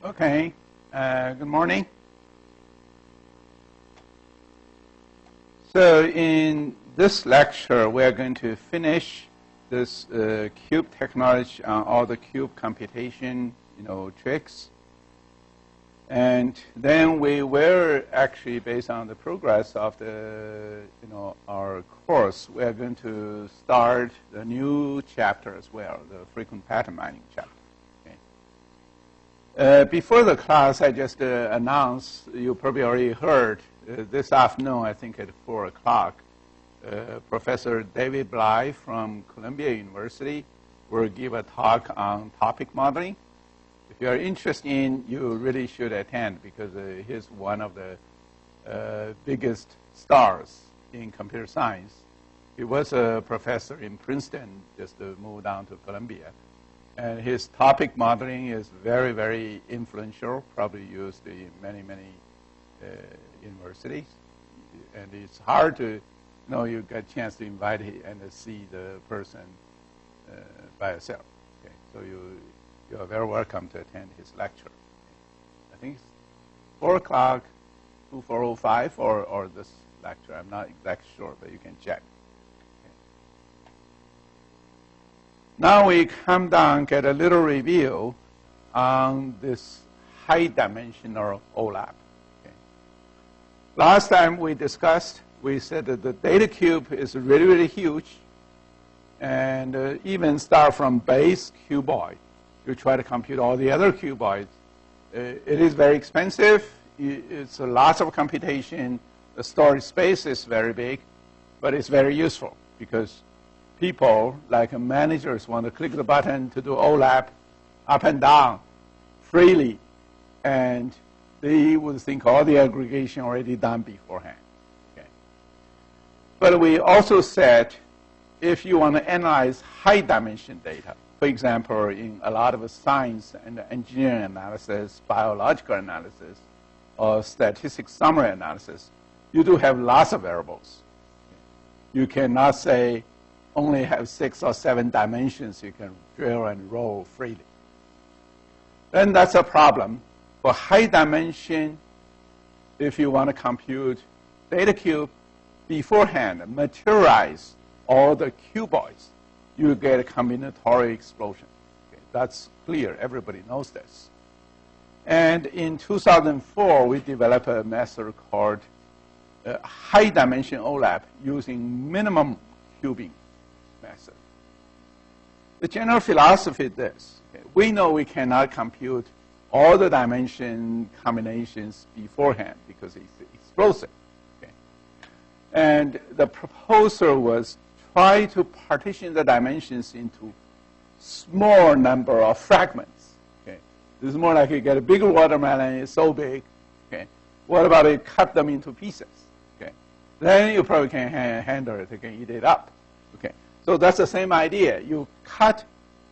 Okay, good morning. So in this lecture, we are going to finish this cube technology on all the cube computation, tricks. And then we will actually, based on the progress of the, our course, we are going to start a new chapter as well, the frequent pattern mining chapter. Before the class, I just announced, you probably already heard, this afternoon, I think at 4 o'clock, Professor David Bly from Columbia University will give a talk on topic modeling. If you are interested in, you really should attend because he's one of the biggest stars in computer science. He was a professor in Princeton, just moved down to Columbia. And his topic modeling is very, very influential, probably used in many, many universities. And it's hard to you get a chance to invite him and see the person by yourself. Okay? So you are very welcome to attend his lecture. I think it's 4 o'clock, 2405, or this lecture. I'm not exactly sure, but you can check. Now we come down, get a little review on this high-dimensional OLAP. Okay. Last time we discussed, we said that the data cube is really, really huge, and even start from base cuboid. You try to compute all the other cuboids. It is very expensive. It's a lot of computation. The storage space is very big, but it's very useful because people, like managers, want to click the button to do OLAP up and down freely, and they would think all the aggregation already done beforehand. Okay. But we also said if you want to analyze high-dimension data, for example, in a lot of science and engineering analysis, biological analysis, or statistics summary analysis, you do have lots of variables. You cannot say only have 6 or 7 dimensions you can drill and roll freely. Then that's a problem. For high dimension, if you want to compute data cube beforehand, materialize all the cuboids, you get a combinatorial explosion. Okay, that's clear. Everybody knows this. And in 2004, we developed a method called high dimension OLAP using minimum cubing method. The general philosophy is this. Okay, we know we cannot compute all the dimension combinations beforehand because it's explosive. Okay. And the proposal was try to partition the dimensions into small number of fragments. Okay. This is more like you get a bigger watermelon, it's so big. Okay. What about you cut them into pieces? Okay. Then you probably can handle it, you can eat it up. Okay. So that's the same idea. You cut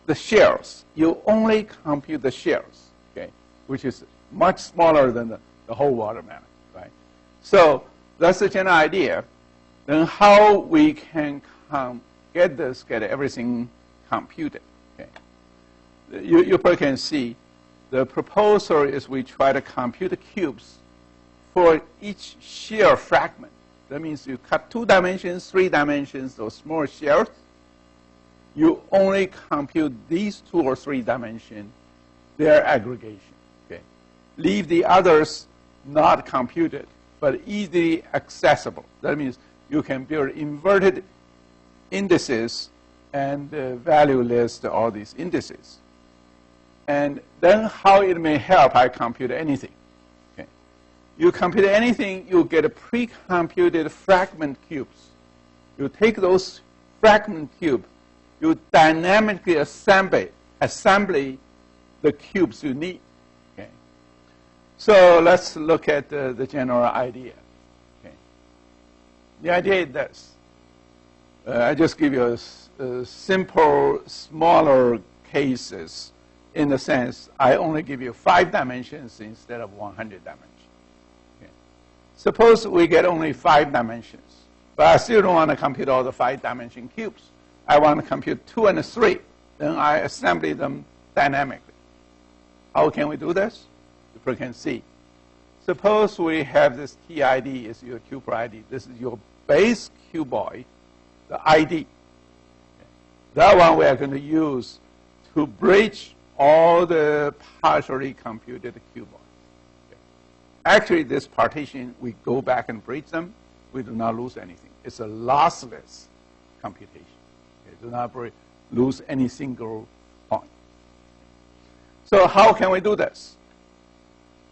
the shells. You only compute the shells, okay, which is much smaller than the whole watermelon, right? So that's the general idea. Then how we can get everything computed, okay? You probably can see the proposal is we try to compute the cubes for each shell fragment. That means you cut 2 dimensions, 3 dimensions, those small shells. You only compute these 2 or 3 dimensions, their aggregation. Okay. Leave the others not computed, but easily accessible. That means you can build inverted indices and value list all these indices. And then how it may help, I compute anything. Okay. You compute anything, you get a pre-computed fragment cubes. You take those fragment cubes, you dynamically assembly the cubes you need. Okay. So let's look at the general idea. Okay. The idea is this. I just give you a simple, smaller cases in the sense I only give you 5 dimensions instead of 100 dimensions. Okay. Suppose we get only 5 dimensions, but I still don't want to compute all the 5-dimension cubes. I want to compute 2 and 3. Then I assemble them dynamically. How can we do this? can see. Suppose we have this TID is your tuple ID. This is your base cuboid, the ID. That one we are going to use to bridge all the partially computed cuboids. Okay. Actually, this partition, we go back and bridge them. We do not lose anything. It's a lossless computation. Okay. Do not lose any single point. So how can we do this?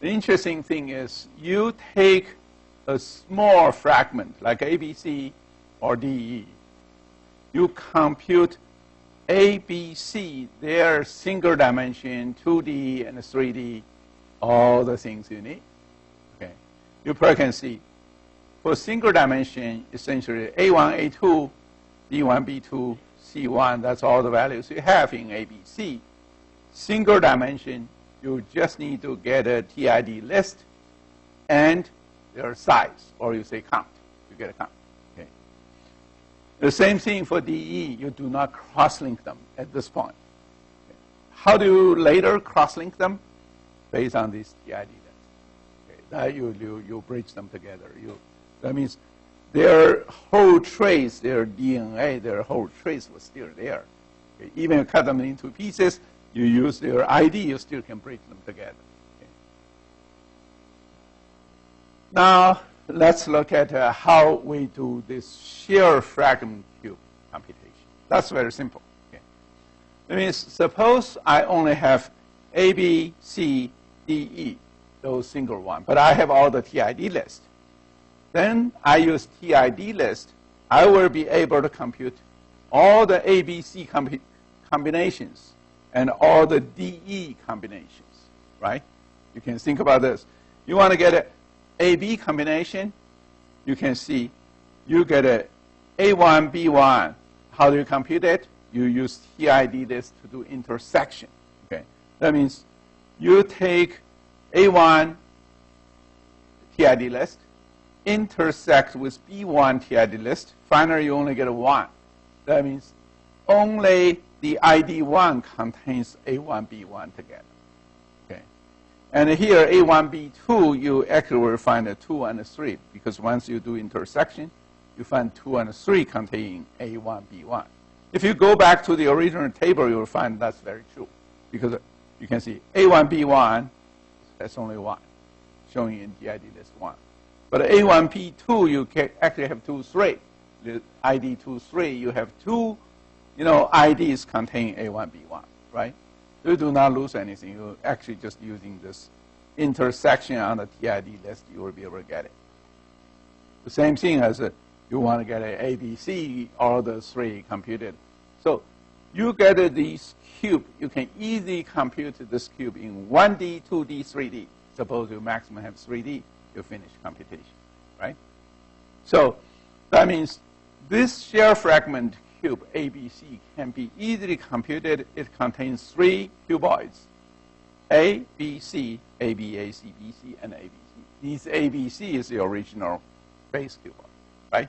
The interesting thing is you take a small fragment like ABC or DE. You compute A, B, C, their single dimension, 2D and 3D, all the things you need. Okay. You probably can see for single dimension, essentially A1, A2, B1, B2, C1, that's all the values you have in ABC. Single dimension, you just need to get a TID list and their size, or you say count. You get a count. Okay. The same thing for DE. You do not cross-link them at this point. Okay. How do you later cross-link them? Based on this TID list. Okay. That you bridge them together. That means their whole trace, their DNA, their whole trace was still there. Okay. Even if you cut them into pieces, you use their ID, you still can bridge them together. Okay. Now, let's look at how we do this shear fragment cube computation. That's very simple. Okay. That means suppose I only have A, B, C, D, E, those single one, but I have all the TID list. Then I use TID list. I will be able to compute all the A, B, C combinations and all the DE combinations, right? You can think about this. You want to get an AB combination, you can see you get a A1, B1. How do you compute it? You use TID list to do intersection. Okay. That means you take A1 TID list, intersect with B1 TID list. Finally, you only get a 1. That means only the ID1 contains A1, B1 together. Okay. And here, A1, B2, you actually will find a 2 and a 3, because once you do intersection, you find 2 and 3 containing A1, B1. If you go back to the original table, you will find that's very true, because you can see A1, B1, that's only 1, showing in the ID list 1. But A1, P2, you can actually have 2, 3. The ID 2, 3, you have 2 IDs contain A1, B1, right? You do not lose anything. You're actually just using this intersection on the TID list, you will be able to get it. The same thing as you want to get an ABC, all the 3 computed. So you get this cube. You can easily compute this cube in 1D, 2D, 3D. Suppose you maximum have 3D, you finish computation, right? So that means this shear fragment cube ABC can be easily computed. It contains 3 cuboids, A, B, C, A, B, A, C, B, C, and A, B, C. These ABC is the original base cuboid, right?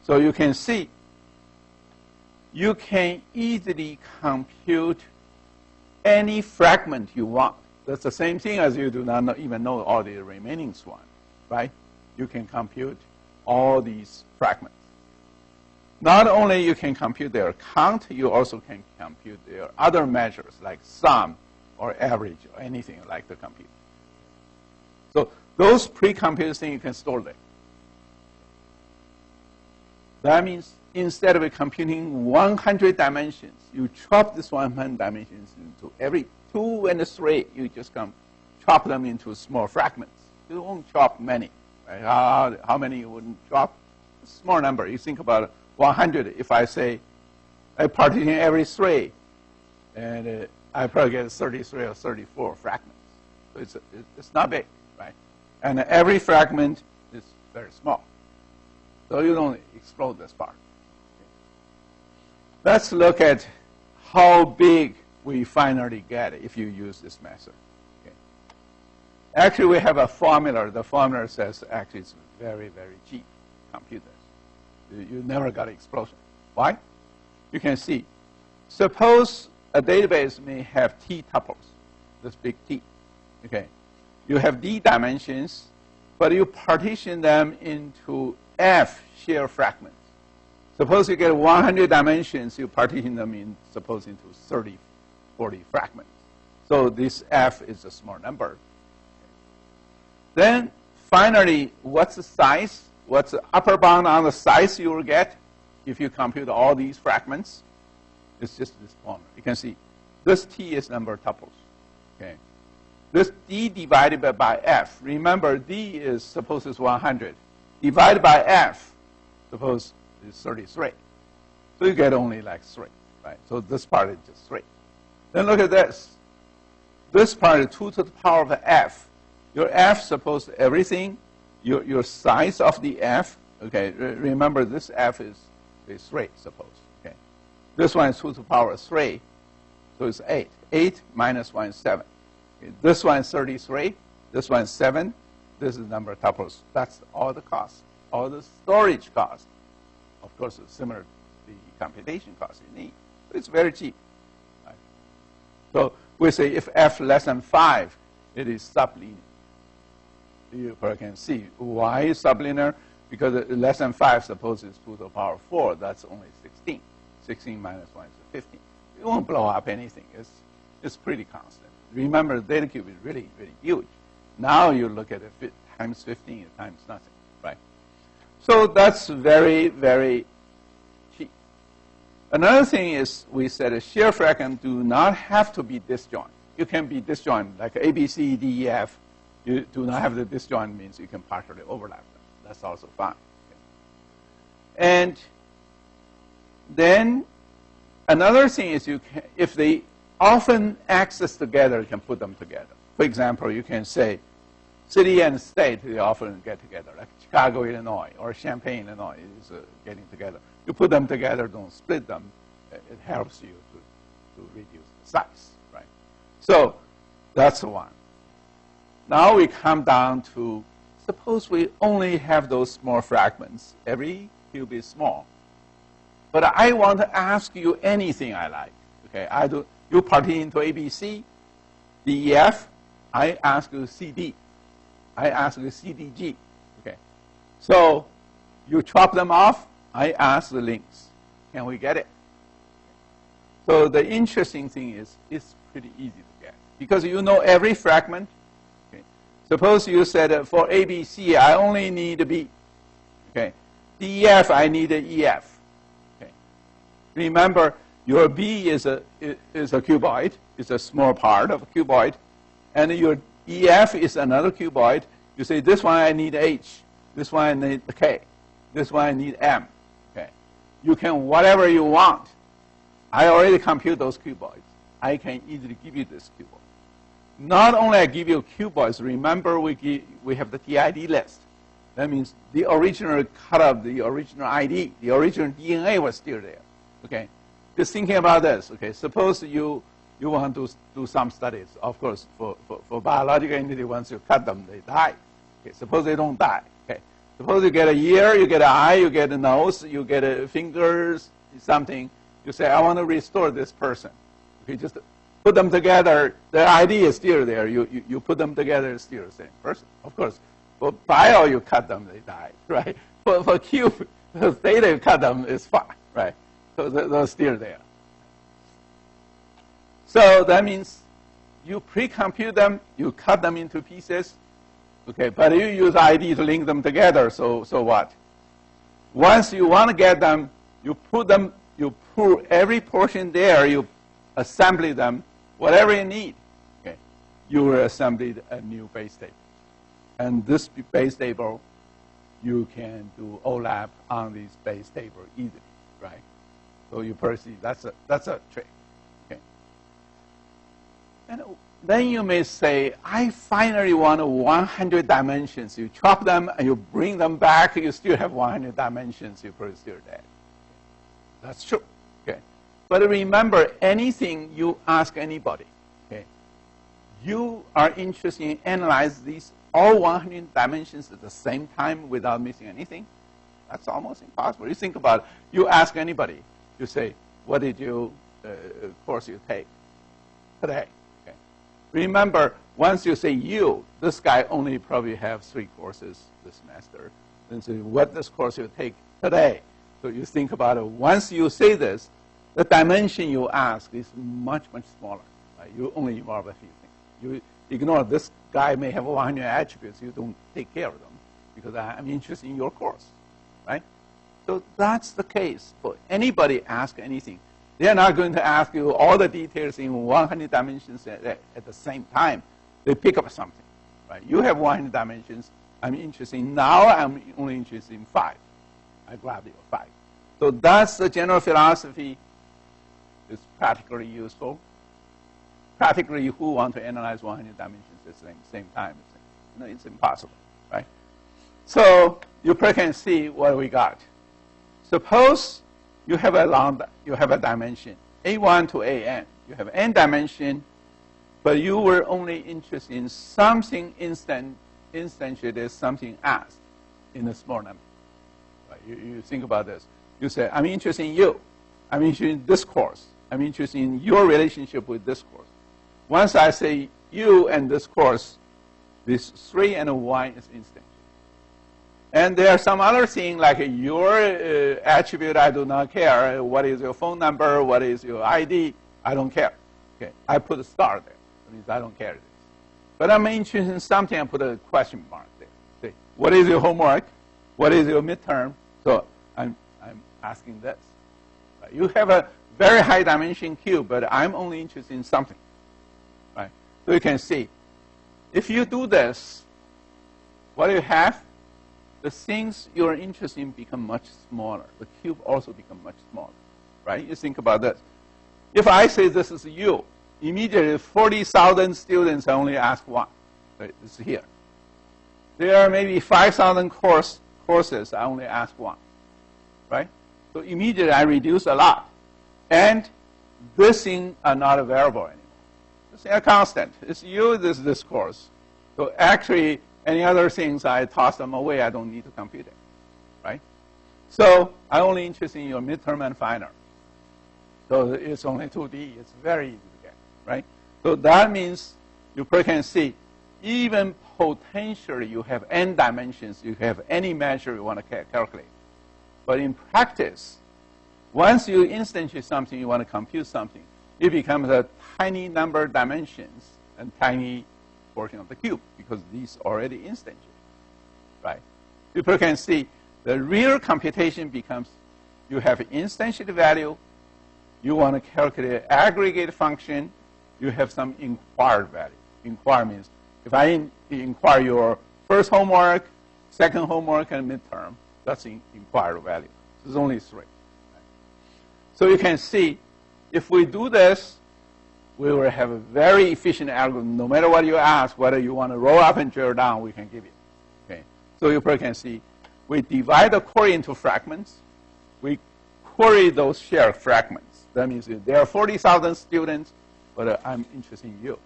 So you can see you can easily compute any fragment you want. That's the same thing as you do not even know all the remaining one, right? You can compute all these fragments. Not only you can compute their count, you also can compute their other measures like sum or average or anything like the compute. So those pre-computed things you can store there. That means instead of computing 100 dimensions, you chop this 100 dimensions into every 2 and 3. You just chop them into small fragments. You won't chop many. Right? How many you wouldn't chop? A small number. You think about 100. If I say I partition every 3, and I probably get 33 or 34 fragments. So it's not big, right? And every fragment is very small. So you don't explode this part. Okay. Let's look at how big we finally get if you use this method. Okay. Actually, we have a formula. The formula says actually it's very, very cheap. Compute this. You never got an explosion. Why? You can see. Suppose a database may have T tuples, this big T. Okay. you have d dimensions, but you partition them into f shear fragments. Suppose you get 100 dimensions, you partition them in, suppose, into 30, 40 fragments. So this f is a small number. Then finally, what's the size? What's the upper bound on the size you will get if you compute all these fragments? It's just this formula. You can see this t is number of tuples. Okay. This d divided by f. Remember, d is, suppose it's 100. Divided by f, suppose it's 33. So you get only like 3, right? So this part is just 3. Then look at this. This part is 2 to the power of f. Your f, suppose everything, your size of the f, okay, remember this f is 3, suppose, okay. This one is 2 to the power of 3, so it's 8. 8 minus 1 is 7. Okay. This one is 33, this one is 7, this is number of tuples. That's all the cost, all the storage cost. Of course, it's similar to the computation cost you need. But it's very cheap. Right? So we say if f less than 5, it is sublinear. You can see why is sublinear, because less than 5, suppose it's 2 to the power 4, that's only 16. 16 minus 1 is 15. It won't blow up anything. It's pretty constant. Remember, the data cube is really, really huge. Now you look at it times 15, times nothing, right? So that's very, very cheap. Another thing is we said a shear fragment do not have to be disjoint. You can be disjoint, like A, B, C, D, E, F. You do not have the disjoint means you can partially overlap them. That's also fine. Okay. And then another thing is you can, if they often access together, you can put them together. For example, you can say city and state, they often get together, like Chicago, Illinois, or Champaign, Illinois is getting together. You put them together, don't split them. It helps you to reduce the size, right? So that's one. Now we come down to, suppose we only have those small fragments. Every cube is small. But I want to ask you anything I like. Okay, you partition into ABC, DEF, I ask you CD. I ask you CDG. Okay. So you chop them off, I ask the links. Can we get it? So the interesting thing is it's pretty easy to get. Because you know every fragment. Okay. Suppose you said for ABC, I only need a B. Okay. DEF, I need an EF. Okay. Remember, your B is a cuboid. It's a small part of a cuboid. And your EF is another cuboid. You say, this one I need H. This one I need K. This one I need M. Okay. You can whatever you want. I already compute those cuboids. I can easily give you this cuboid. Not only I give you cuboids, remember we have the TID list. That means the original cut of the original ID, the original DNA was still there. Okay. Just thinking about this. Okay. Suppose you want to do some studies. Of course, for biological entity, once you cut them, they die. Okay. Suppose they don't die. Okay. Suppose you get a ear, you get an eye, you get a nose, you get a fingers, something. You say, I want to restore this person. Okay. Just put them together. The ID is still there. You put them together, it's still the same person. Of course, for bio, you cut them, they die. Right. For cube, the data you cut them is fine. Right. So they're still there. So that means you pre-compute them, you cut them into pieces, okay, but you use ID to link them together, so what? Once you want to get them, you put them, you pull every portion there, you assemble them, whatever you need, okay, you will assemble a new base table. And this base table, you can do OLAP on this base table easily, right? So you perceive that's a trick. Okay. And then you may say, I finally want 100 dimensions. You chop them and you bring them back, you still have 100 dimensions, you're probably still dead. That's true. Okay. But remember, anything you ask anybody, okay, you are interested in analyze these all 100 dimensions at the same time without missing anything. That's almost impossible. You think about it, you ask anybody. You say, what did you course you take today? Okay. Remember, once you say you, this guy only probably have 3 courses this semester. Then say what this course you take today. So you think about it. Once you say this, the dimension you ask is much, much smaller. Right? You only involve a few things. You ignore this guy may have 100 attributes. You don't take care of them because I'm interested in your course. Right? So that's the case for anybody ask anything. They're not going to ask you all the details in 100 dimensions at the same time. They pick up something. Right? You have 100 dimensions. I'm interested in now. I'm only interested in 5. I grab your 5. So that's the general philosophy. It's practically useful. Practically, who want to analyze 100 dimensions at the same time? No, it's impossible, right? So you can see what we got. Suppose you have a dimension A1 to AN. You have n dimension, but you were only interested in something instantiated, something asked in a small number. Right? You think about this. You say, I'm interested in you. I'm interested in this course. I'm interested in your relationship with this course. Once I say you and this course, this 3 and 1 is instantiated. And there are some other things like your attribute, I do not care. What is your phone number? What is your ID? I don't care. Okay, I put a star there. That means I don't care this. But I'm interested in something, I put a question mark there. Say, what is your homework? What is your midterm? So I'm asking this. Right? You have a very high dimension cube, but I'm only interested in something. Right? So you can see, if you do this, what do you have? The things you're interested in become much smaller. The cube also becomes much smaller. Right? You think about this. If I say this is you, immediately 40,000 students, I only ask 1. Right? This is here. There are maybe 5,000 courses, I only ask 1. Right? So immediately I reduce a lot. And this thing are not a variable anymore. It's a constant. It's you, this course. So actually, any other things, I toss them away. I don't need to compute it. Right? So I'm only interested in your midterm and final. So it's only 2D. It's very easy to get. Right? So that means you can see, even potentially you have n dimensions. You have any measure you want to calculate. But in practice, once you instantiate something, you want to compute something, it becomes a tiny number of dimensions and tiny portion of the cube because these already instantiated, right? People can see the real computation becomes you have an instantiated value, you want to calculate an aggregate function, you have some inquired value. Inquire means if I inquire your first homework, second homework, and midterm, that's inquired value. There's only 3. So you can see, if we do this, we will have a very efficient algorithm. No matter what you ask, whether you want to roll up and drill down, we can give you. Okay. So you can see, we divide the query into fragments. We query those shared fragments. That means there are 40,000 students, but I'm interested in you.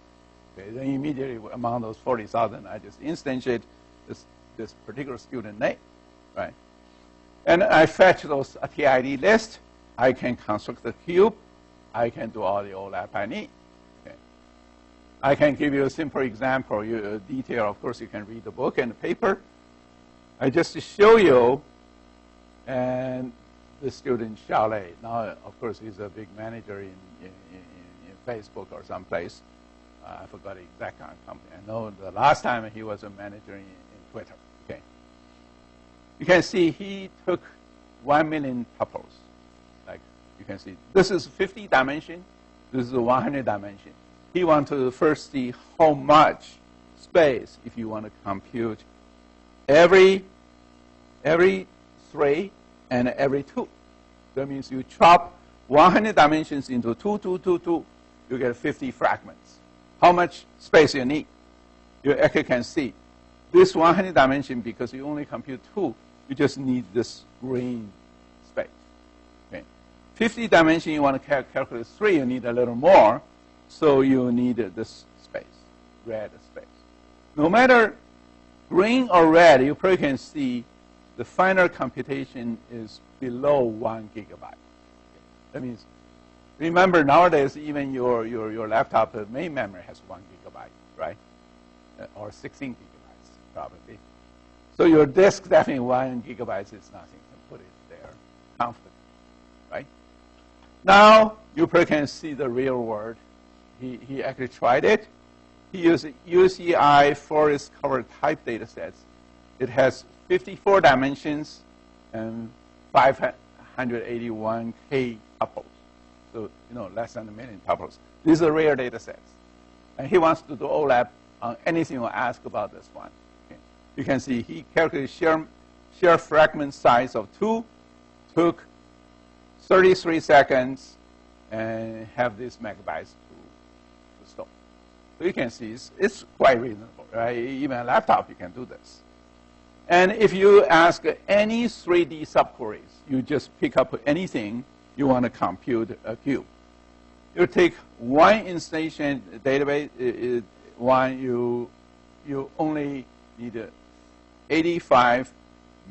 Okay. Then immediately among those 40,000, I just instantiate this particular student name, right? And I fetch those TID list. I can construct the cube. I can do all the overlap I need. Okay. I can give you a simple example. Detail, of course, you can read the book and the paper. I just show you, and the student Xiaolei. Now, of course, he's a big manager in Facebook or someplace. I forgot the exact company. I know the last time he was a manager in Twitter. Okay. You can see he took 1 million tuples. You can see this is 50 dimension. This is 100 dimension. He wants to first see how much space if you want to compute every 3 and every 2. That means you chop 100 dimensions into 2, 2, 2, 2. You get 50 fragments. How much space you need? You actually can see this 100 dimension, because you only compute 2, you just need this green space. 50 dimension, you want to calculate 3, you need a little more, so you need this space, red space. No matter green or red, you probably can see the final computation is below 1 gigabyte. That means, remember nowadays even your laptop main memory has 1 gigabyte, right? or 16 gigabytes, probably. So your disk, definitely 1 gigabyte is nothing. You can put it there comfortably, right? Now, you can see the real world. He actually tried it. He used UCI forest cover type data sets. It has 54 dimensions and 581K tuples. So, less than a million tuples. These are rare data sets. And he wants to do OLAP on anything you ask about this one. Okay. You can see he calculated shear fragment size of 2, took 33 seconds, and have these megabytes to store. So you can see it's quite reasonable, right? Even a laptop, you can do this. And if you ask any 3D subqueries, you just pick up anything you want to compute a cube. You take one instance database, you only need 85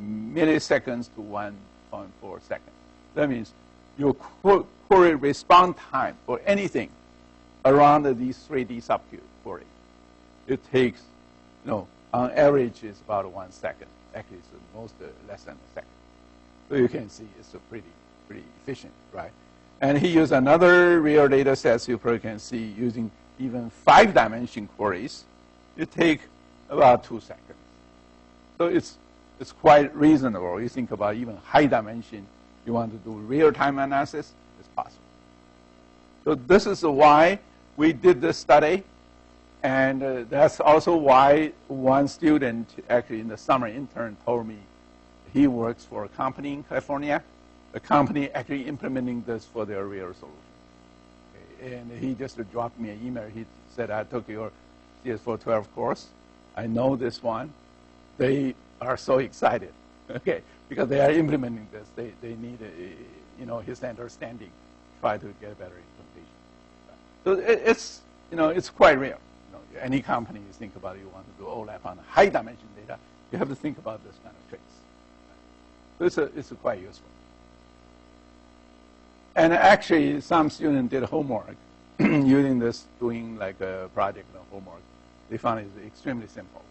milliseconds to 1.4 seconds. That means your query response time for anything around these 3D subcube query, it takes, on average, is about 1 second. Actually, it's most less than a second. So you can see it's pretty efficient, right? And he used another real data set you probably can see using even 5-dimension queries. It takes about 2 seconds. So it's quite reasonable. You think about even high dimension, you want to do real-time analysis, it's possible. So this is why we did this study. And that's also why one student, actually in the summer intern, told me he works for a company in California. The company actually implementing this for their real solution. Okay. And he just dropped me an email. He said, I took your CS412 course. I know this one. They are so excited, okay, because they are implementing this. They need, his understanding, try to get a better implementation. So it's quite real. Any company you think about, you want to do OLAP on high dimension data, you have to think about this kind of tricks. So it's quite useful. And actually, some students did homework using this, doing like a project and homework. They found it extremely simple,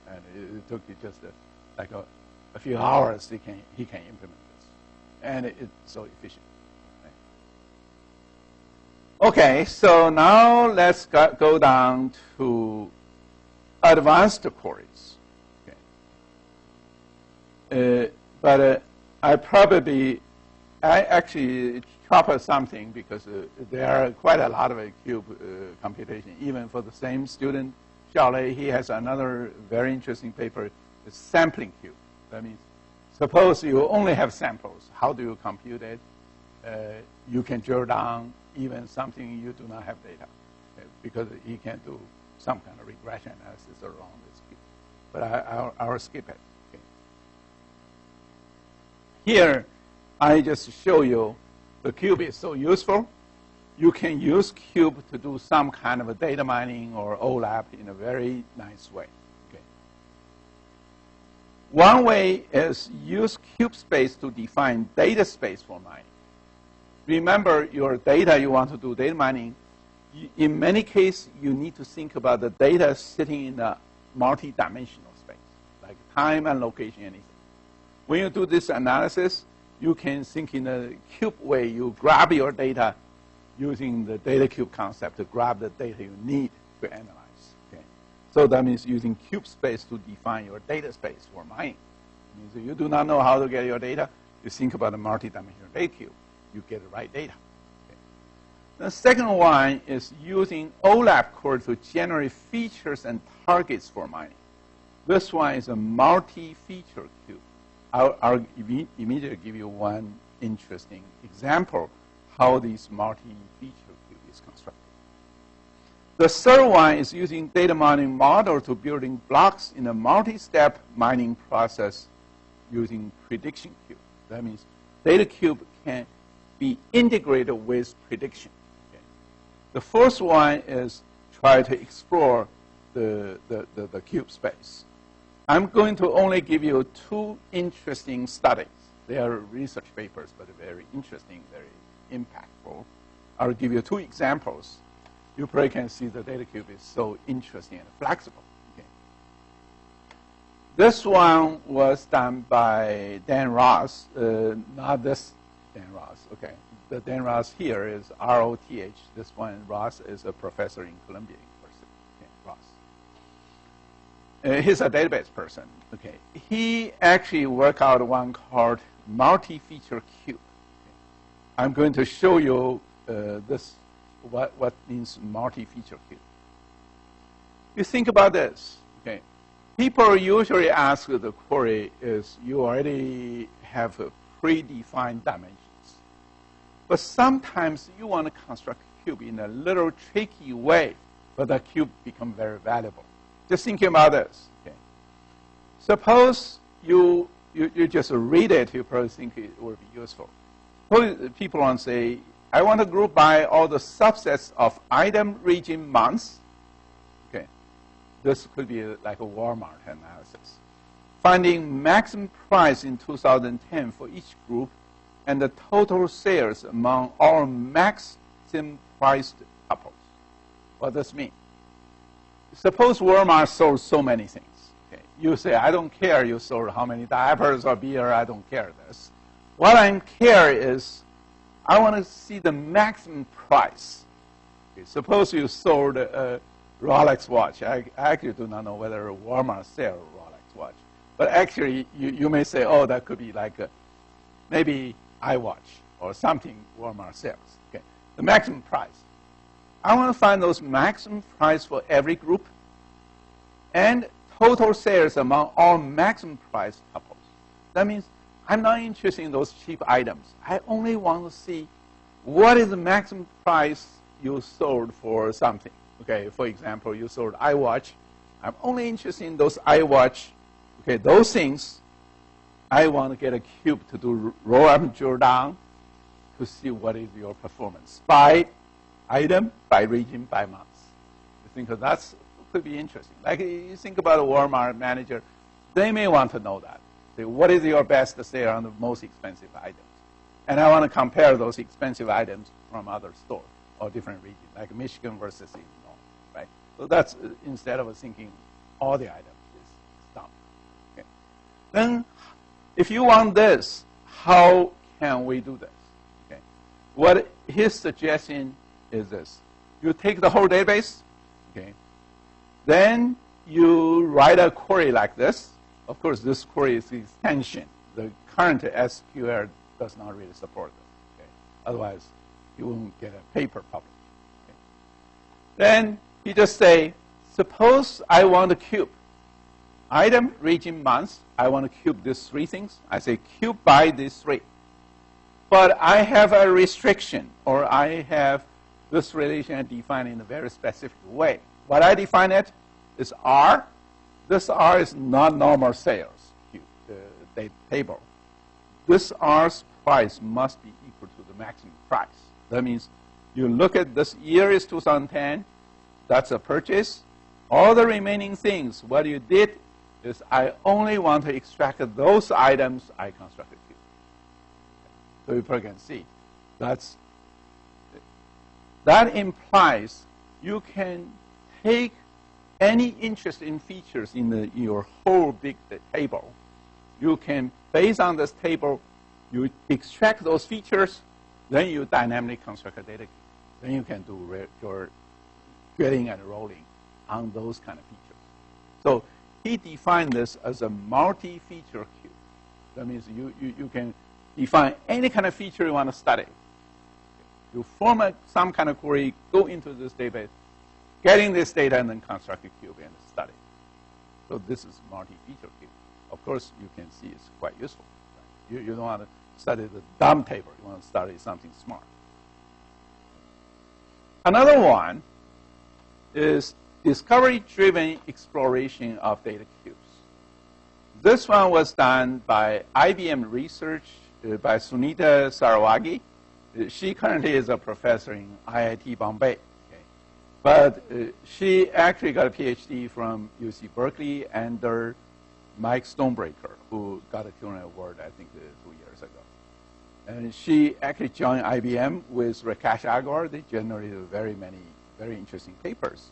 and it took you just like a few hours. He can implement this, and it's so efficient. Okay, so now let's go down to advanced queries. Okay. But I actually chop something because there are quite a lot of cube computation, even for the same student. Xiaolei, he has another very interesting paper, the sampling cube. That means, suppose you only have samples. How do you compute it? You can drill down even something you do not have data, okay, because he can do some kind of regression analysis around this cube. But I'll skip it. Okay. Here, I just show you the cube is so useful. You can use cube to do some kind of a data mining or OLAP in a very nice way. Okay. One way is use cube space to define data space for mining. Remember, your data you want to do data mining, in many cases, you need to think about the data sitting in a multi-dimensional space, like time and location, anything. When you do this analysis, you can think in a cube way. You grab your data using the data cube concept to grab the data you need to analyze. Okay? So that means using cube space to define your data space for mining. It means if you do not know how to get your data, you think about a multi-dimensional data cube. You get the right data. Okay. The second one is using OLAP query to generate features and targets for mining. This one is a multi-feature cube. I'll immediately give you one interesting example how this multi-feature cube is constructed. The third one is using data mining model to building blocks in a multi-step mining process using prediction cube. That means data cube can be integrated with prediction. Okay. The first one is try to explore the cube space. I'm going to only give you two interesting studies. They are research papers, but very interesting, very impactful. I'll give you two examples. You probably can see the data cube is so interesting and flexible. Okay. This one was done by Dan Ross, not this Dan Ross. Okay, the Dan Ross here is R-O-T-H. This one, Ross, is a professor in Columbia University. Okay, Ross. He's a database person. Okay, he actually worked out one called multi-feature cube. Okay. I'm going to show you what means multi-feature cube. You think about this. Okay, people usually ask the query is you already have a predefined dimensions, but sometimes you want to construct a cube in a little tricky way, but the cube become very valuable. Just thinking about this. Okay, suppose you just read it, you probably think it will be useful. Suppose people want to say, I want to group by all the subsets of item, region, months. Okay, this could be like a Walmart analysis. Finding maximum price in 2010 for each group and the total sales among all maximum priced couples. What does this mean? Suppose Walmart sold so many things. Okay, you say, I don't care you sold how many diapers or beer, I don't care this. What I care is I want to see the maximum price. Okay, suppose you sold a Rolex watch. I actually do not know whether Walmart sells a Rolex watch. But actually, you may say, oh, that could be like maybe iWatch or something Walmart sells. Okay, the maximum price. I want to find those maximum price for every group and total sales among all maximum price couples. That means I'm not interested in those cheap items. I only want to see what is the maximum price you sold for something. Okay, for example, you sold iWatch. I'm only interested in those iWatch. Okay, those things, I want to get a cube to do roll up and drill down to see what is your performance by item, by region, by month. You think that could be interesting. Like you think about a Walmart manager, they may want to know that. Say, what is your best sale on the most expensive items? And I want to compare those expensive items from other stores or different regions, like Michigan versus Illinois, right? So that's instead of thinking all the items is done. Okay. Then, if you want this, how can we do this? Okay. What his suggestion is this: you take the whole database, okay, then you write a query like this. Of course, this query is extension. The current SQL does not really support this. Okay? Otherwise, you won't get a paper published. Okay? Then you just say, suppose I want to cube item, region, month. I want to cube these three things. I say cube by these three. But I have a restriction, or I have this relation defined in a very specific way. What I define it is R. This R is not normal sales table. This R's price must be equal to the maximum price. That means you look at this year is 2010. That's a purchase. All the remaining things, what you did is I only want to extract those items I constructed here. So you can see that implies you can take any interesting features in your whole big table. You can, based on this table, you extract those features, then you dynamically construct a data cube. Then you can do your getting and rolling on those kind of features. So he defined this as a multi-feature cube. That means you can define any kind of feature you want to study. You format some kind of query, go into this database, getting this data, and then construct a cube and study. So this is multi-feature cube. Of course, you can see it's quite useful. Right? You don't want to study the dumb table. You want to study something smart. Another one is discovery-driven exploration of data cubes. This one was done by IBM research by Sunita Sarawagi. She currently is a professor in IIT Bombay. Okay. But she actually got a PhD from UC Berkeley under Mike Stonebreaker, who got a Turing Award, I think, 2 years ago. And she actually joined IBM with Rakesh Agarwal. They generated very interesting papers.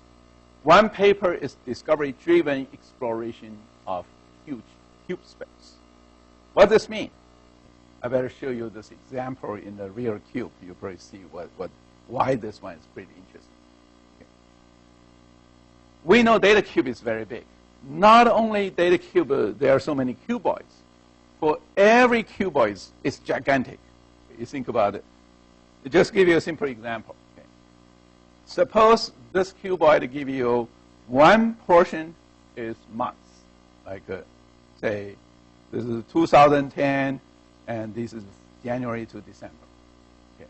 One paper is discovery-driven exploration of huge cube space. What does this mean? I better show you this example in the real cube. You probably see why this one is pretty interesting. Okay. We know data cube is very big. Not only data cube, there are so many cuboids. For every cuboid, it's gigantic. You think about it. To just give you a simple example. Okay. Suppose this cuboid give you one portion is months, like say this is 2010, and this is January to December. Okay.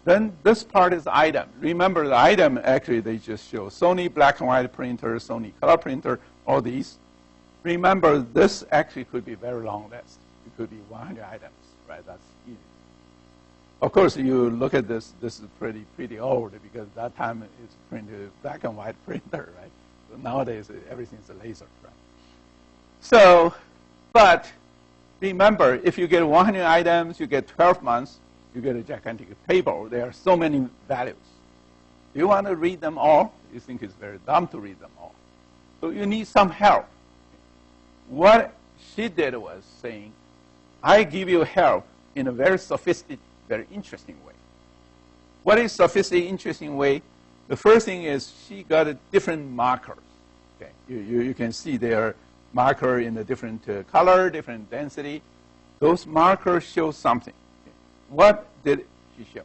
Then this part is item. Remember, the item actually they just show Sony black and white printer, Sony color printer, all these. Remember, this actually could be very long list. It could be 100 items, right? That's easy. Of course, you look at this. This is pretty old because that time it's printed black and white printer, right? So nowadays everything's a laser, right? So, but remember, if you get 100 items, you get 12 months, you get a gigantic table. There are so many values. Do you want to read them all? You think it's very dumb to read them all. So you need some help. What she did was saying, I give you help in a very sophisticated, very interesting way. What is sophisticated, interesting way? The first thing is she got different markers. Okay, you can see there marker in a different color, different density. Those markers show something. Okay. What did she show?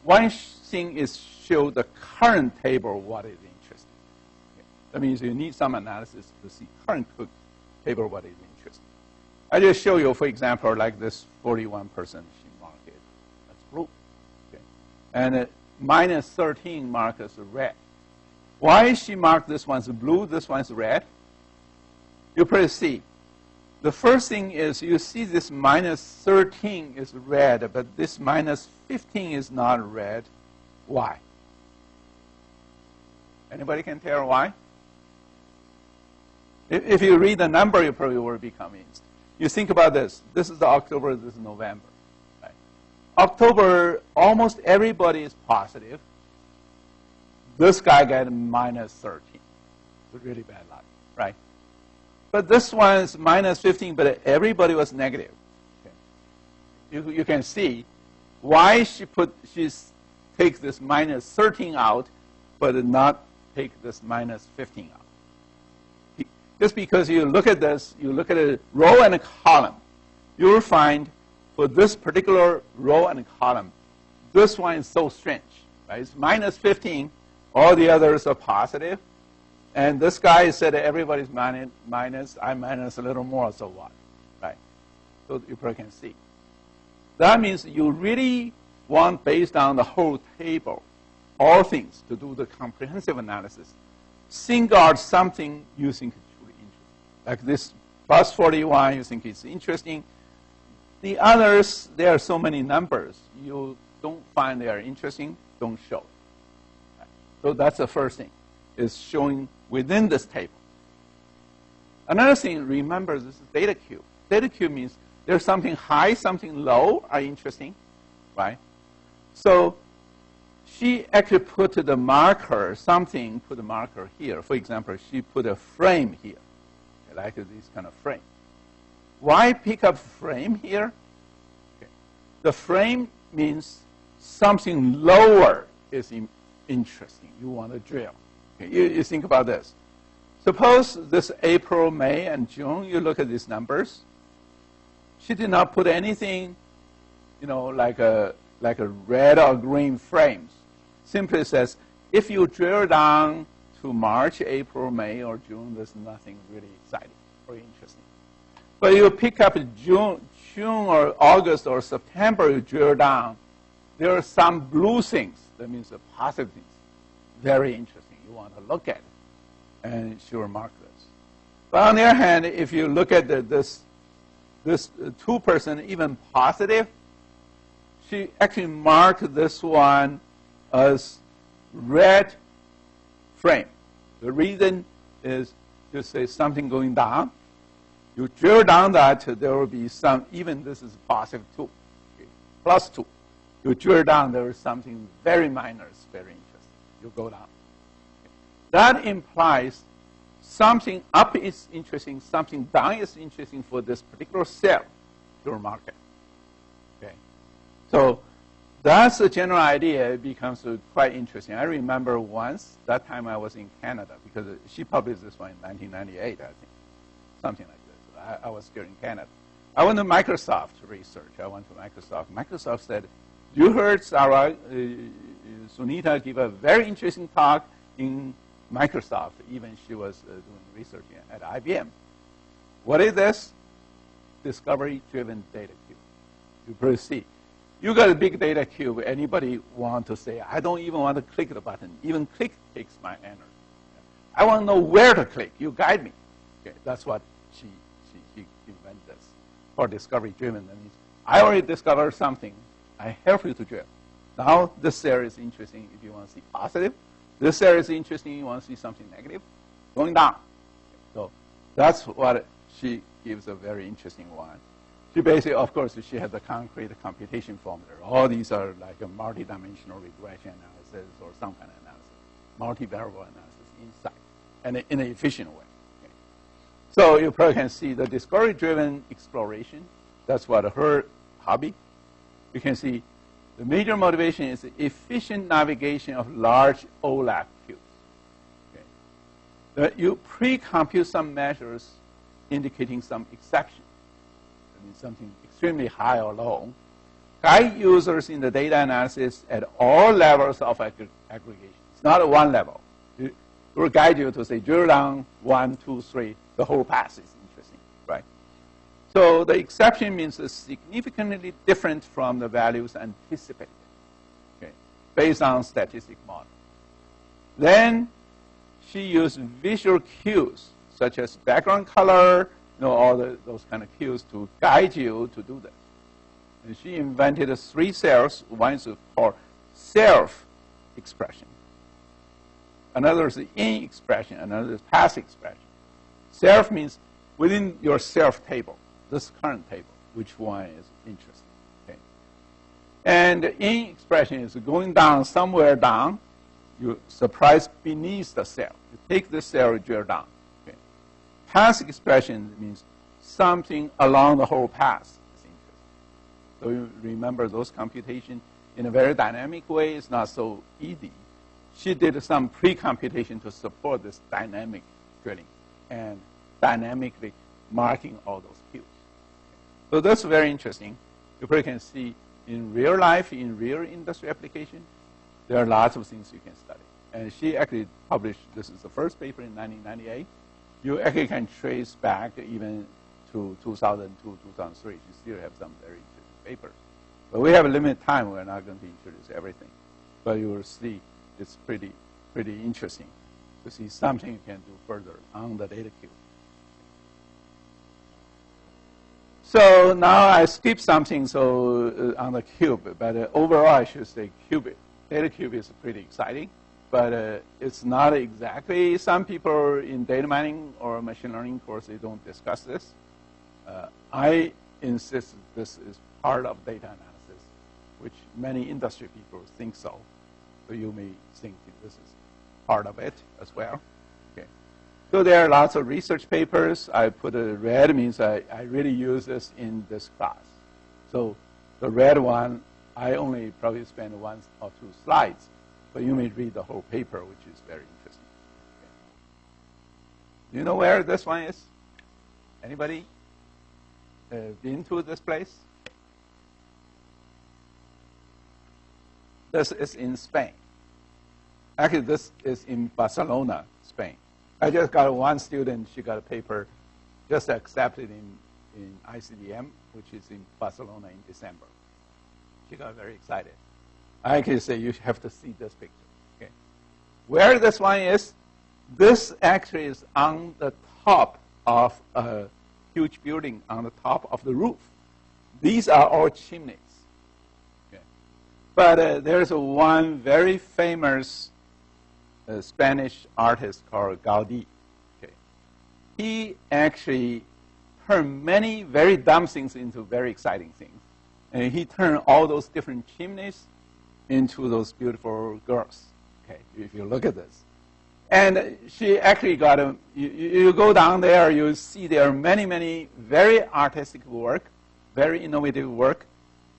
One thing is show the current table what is interesting. Okay. That means you need some analysis to see current table what is interesting. I just show you, for example, like this 41% she marked it. That's blue. Okay. And minus 13 marked as red. Why she marked this one's blue, this one's red? You probably see. The first thing is you see this minus 13 is red, but this minus 15 is not red. Why? Anybody can tell why? If you read the number, you probably will be convinced. You think about this. This is October, this is November. Right? October, almost everybody is positive. This guy got minus 13. It's really bad luck, right? But this one is minus 15, but everybody was negative. Okay. You can see why she takes this minus 13 out, but not take this minus 15 out. Just because you look at this, you look at a row and a column, you will find for this particular row and column, this one is so strange. Right? It's minus 15. All the others are positive. And this guy said everybody's minus, I minus a little more, so what? Right? So you probably can see. That means you really want, based on the whole table, all things, to do the comprehensive analysis. Single out something you think is truly interesting. Like this plus 41, you think it's interesting. The others, there are so many numbers. You don't find they are interesting, don't show. Right? So that's the first thing, is showing within this table. Another thing, remember, this is data cube. Data cube means there's something high, something low are interesting, right? So she actually put the marker, put the marker here. For example, she put a frame here, like this kind of frame. Why pick up frame here? Okay. The frame means something lower is interesting. You want to drill. Okay. You think about this. Suppose this April, May, and June, you look at these numbers. She did not put anything, like a red or green frames. Simply says, if you drill down to March, April, May, or June, there's nothing really exciting or interesting. But you pick up June or August or September, you drill down, there are some blue things. That means the positive things. Very interesting. You want to look at it. And she will mark this. But on the other hand, if you look at this 2% even positive, she actually marked this one as red frame. The reason is to say something going down. You drill down that, there will be some, even this is positive 2, okay, plus 2. You drill down, there is something very minor, it's very interesting. You go down. Okay. That implies something up is interesting, something down is interesting for this particular cell, your market. Okay, so that's the general idea. It becomes quite interesting. I remember once, that time I was in Canada, because she published this one in 1998, I think, something like this. I was still in Canada. I went to Microsoft research. I went to Microsoft. Microsoft said, you heard Sarah Sunita give a very interesting talk in Microsoft, even she was doing research at IBM. What is this? Discovery-driven data cube. You proceed. You got a big data cube. Anybody want to say, I don't even want to click the button. Even click takes my energy. I want to know where to click. You guide me. Okay, that's what she invented this. For discovery-driven, that means I already discovered something. I help you to drill. Now, this area is interesting if you want to see positive. This area is interesting if you want to see something negative. Going down. So that's what she gives a very interesting one. She basically, of course, she has a concrete computation formula. All these are like a multi-dimensional regression analysis or some kind of analysis, multi-variable analysis inside, and in an efficient way. Okay. So you probably can see the discovery-driven exploration. That's what her hobby. You can see the major motivation is efficient navigation of large OLAP cubes. Okay. You pre-compute some measures indicating some exception. Something extremely high or low, guide users in the data analysis at all levels of aggregation. It's not at one level. It will guide you to say, drill down 1, 2, 3. The whole path is interesting, right? So the exception means it's significantly different from the values anticipated, okay, based on statistic model. Then she used visual cues, such as background color, all those kind of cues to guide you to do this. And she invented 3 cells. One is called self-expression. Another is in-expression. Another is pass-expression. Self means within your self table, this current table, which one is interesting. Okay. And in-expression is going down somewhere down. You surprise beneath the cell. You take the cell, you drill down. Path expression means something along the whole path is interesting. So you remember those computations in a very dynamic way. It's not so easy. She did some pre-computation to support this dynamic drilling and dynamically marking all those cues. So that's very interesting. You probably can see in real life, in real industry application, there are lots of things you can study. And she actually published, this is the first paper in 1998. You actually can trace back even to 2002, 2003. You still have some very interesting papers. But we have a limited time. We're not going to introduce everything. But you will see it's pretty interesting to see something you can do further on the data cube. So now I skipped something on the cube. But overall, I should say qubit. Data cube is pretty exciting. But it's not exactly, some people in data mining or machine learning course, they don't discuss this. I insist this is part of data analysis, which many industry people think so. So you may think this is part of it as well. Okay. So there are lots of research papers. I put a red means I really use this in this class. So the red one, I only probably spend 1 or 2 slides. But you may read the whole paper, which is very interesting. Okay. Do you know where this one is? Anybody been to this place? This is in Spain. Actually, this is in Barcelona, Spain. I just got one student. She got a paper just accepted in ICDM, which is in Barcelona in December. She got very excited. I can say you have to see this picture. Okay. Where this one is, this actually is on the top of a huge building, on the top of the roof. These are all chimneys. Okay. But there's one very famous Spanish artist called Gaudí. Okay. He actually turned many very dumb things into very exciting things. And he turned all those different chimneys into those beautiful girls. Okay, if you look at this. And she actually got a, you go down there, you see there are many, many very artistic work, very innovative work.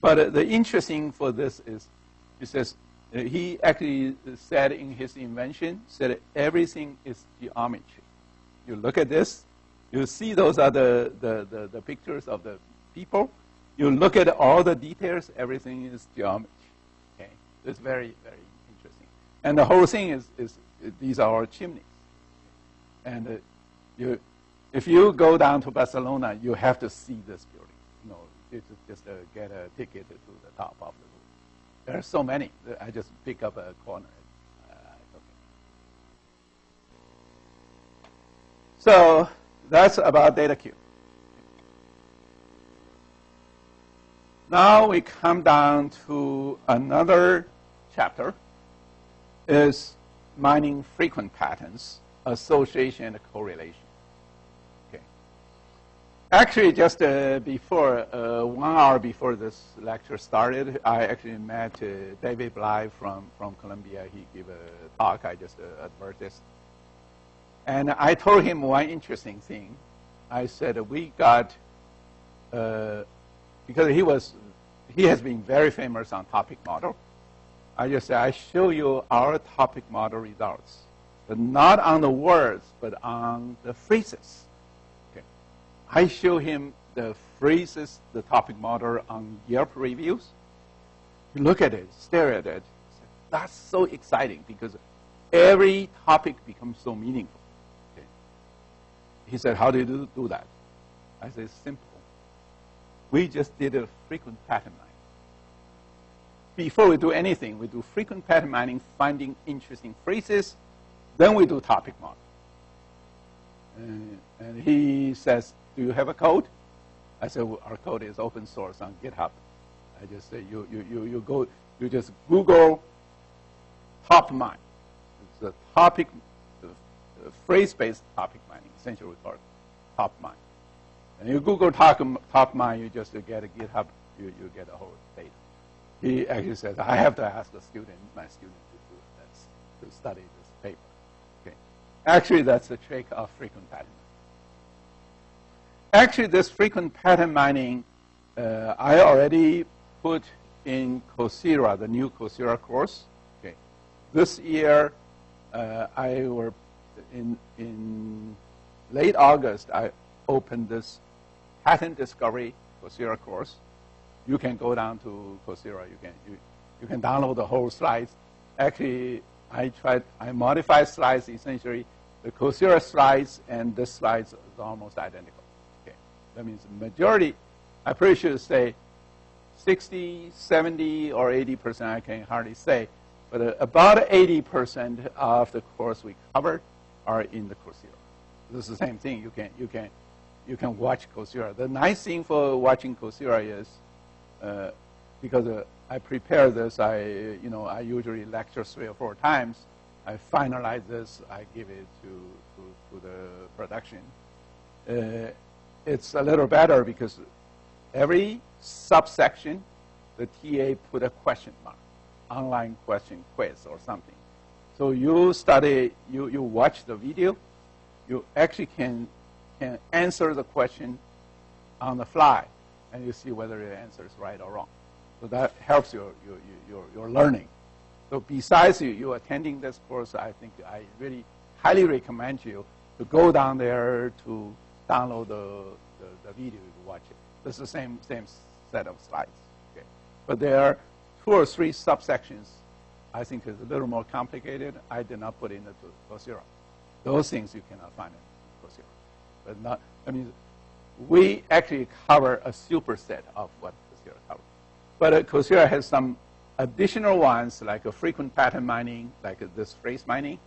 But the interesting for this is, he says, he actually said in his invention, said everything is geometry. You look at this, you see those are the pictures of the people. You look at all the details, everything is geometry. Okay, it's very, very interesting. And the whole thing is these are our chimneys. And if you go down to Barcelona, you have to see this building. You know, you just get a ticket to the top of the roof. There are so many. I just pick up a corner. Okay. So that's about DataQ. Now we come down to another chapter, is mining frequent patterns, association and correlation. Okay. Actually, just before, 1 hour before this lecture started, I actually met David Bly from Columbia. He gave a talk, I just advertised. And I told him one interesting thing. I said, we got, because he has been very famous on topic model. I just said, I show you our topic model results, but not on the words, but on the phrases. Okay. I show him the phrases, the topic model on Yelp reviews. You look at it, stare at it. That's so exciting because every topic becomes so meaningful. Okay. He said, how do you do that? I said, simple. We just did a frequent pattern mining. Before we do anything, we do frequent pattern mining, finding interesting phrases. Then we do topic model. And he says, do you have a code? I said, well, our code is open source on GitHub. I just say, you just Google top mine. It's a topic, phrase-based topic mining, essentially we call it top mine. And you Google top mine, you just get a GitHub, you get a whole data. He actually says, I have to ask my student to do this, to study this paper. Okay. Actually, that's the trick of frequent pattern mining. Actually, this frequent pattern mining, I already put in Coursera, the new Coursera course. Okay. This year, I were in late August, I opened this pattern discovery Coursera course. You can go down to Coursera. You can download the whole slides. Actually, I modified slides essentially. The Coursera slides and the slides is almost identical. Okay, that means the majority. I pretty sure say 60, 70, or 80%. I can hardly say, but about 80% of the course we covered are in the Coursera. This is the same thing. You can watch Coursera. The nice thing for watching Coursera is because I prepare this, I usually lecture 3 or 4 times. I finalize this, I give it to the production. It's a little better because every subsection, the TA put a question mark, online question quiz or something. So you study, you watch the video, you actually can answer the question on the fly, and you see whether the answer is right or wrong. So that helps your learning. So besides you attending this course, I think I really highly recommend you to go down there to download the video to watch it. This is the same set of slides. Okay. But there are 2 or 3 subsections I think is a little more complicated. I did not put in the Coursera. Those things you cannot find in Coursera. But not, I mean, we actually cover a superset of what Coursera covers. But Coursera has some additional ones, like a frequent pattern mining, like this phrase mining,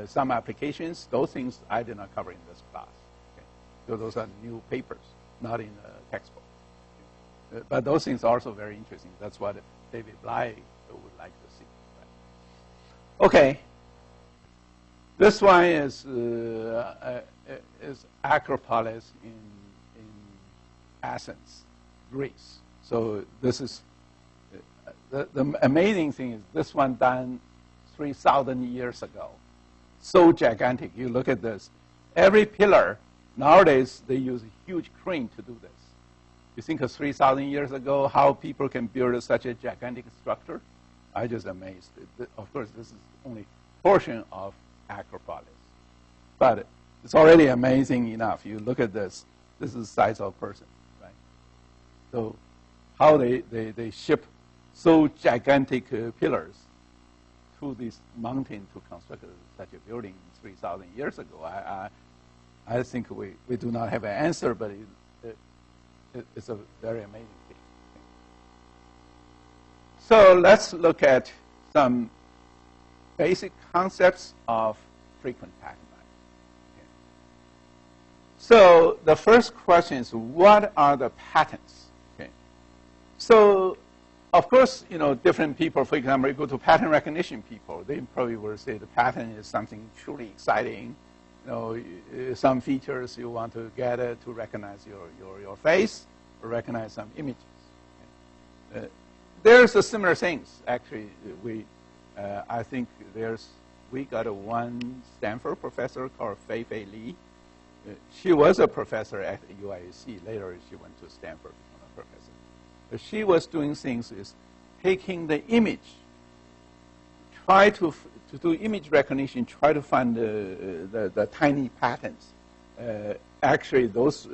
some applications. Those things I did not cover in this class. Okay? So those are new papers, not in the textbook. But those things are also very interesting. That's what David Bly would like to see. Right? Okay. This one is Acropolis in Athens, Greece. So this is the amazing thing is this one done 3,000 years ago. so gigantic. You look at this. Every pillar, nowadays, they use a huge crane to do this. You think of 3,000 years ago, how people can build such a gigantic structure? I just amazed. Of course, this is only a portion of Acropolis. But it's already amazing enough. You look at this. This is the size of a person, right? So how they ship so gigantic pillars to this mountain to construct such a building 3,000 years ago. I think we do not have an answer, but it's a very amazing thing. So let's look at some basic concepts of frequent pattern mining. Okay. So the first question is, what are the patterns? Okay. So of course, different people, for example, you go to pattern recognition people, they probably will say the pattern is something truly exciting. Some features you want to get to recognize your face or recognize some images. Okay. There's a similar things. Actually, I think we got one Stanford professor called Fei Li. She was a professor at UIC. Later, she went to Stanford to become a professor. But she was doing things is taking the image, try to do image recognition, try to find the tiny patterns. Actually, those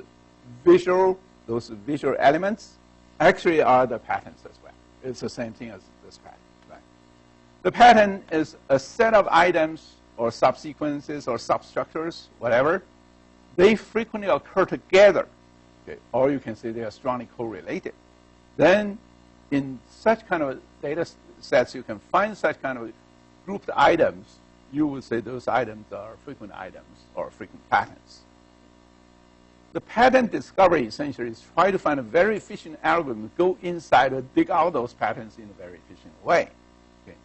visual elements actually are the patterns as well. It's the same thing as this pattern. Right? The pattern is a set of items or subsequences or substructures, whatever. They frequently occur together, okay? Or you can say they are strongly correlated. Then in such kind of data sets, you can find such kind of grouped items. You would say those items are frequent items or frequent patterns. The pattern discovery essentially is try to find a very efficient algorithm, go inside and dig out those patterns in a very efficient way. Okay.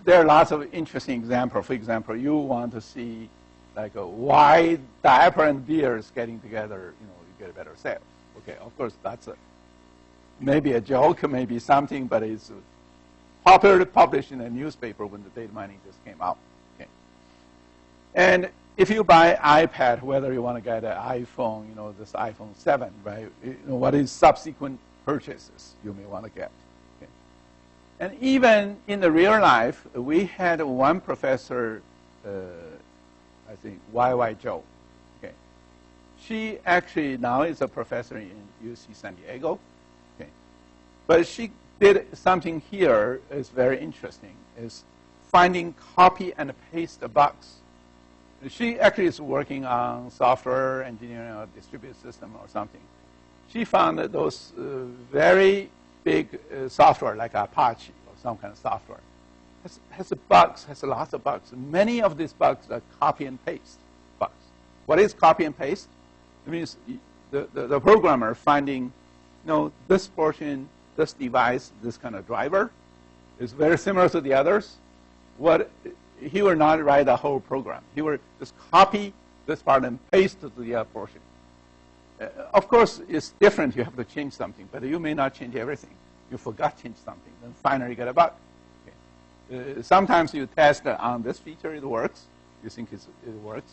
There are lots of interesting examples. For example, you want to see like why diaper and beers getting together, you get better sales. Okay, of course that's maybe a joke, maybe something, but it's popularly published in a newspaper when the data mining just came out. Okay. And if you buy iPad, whether you want to get an iPhone, this iPhone 7, right? What is subsequent purchases you may want to get. Okay. And even in the real life, we had one professor, I think, YY Joe. Okay. She actually now is a professor in UC San Diego. Okay. But she did something here is very interesting, is finding copy and paste bugs. She actually is working on software engineering or distributed system or something. She found that those very big software like Apache or some kind of software has bugs, has lots of bugs. Many of these bugs are copy and paste bugs. What is copy and paste? It means the programmer finding, this portion, this device, this kind of driver is very similar to the others. He will not write the whole program. He will just copy this part and paste to the other portion. Of course, it's different. You have to change something, but you may not change everything. You forgot to change something, then finally you get a bug. Okay. Sometimes you test on this feature, it works. You think it works.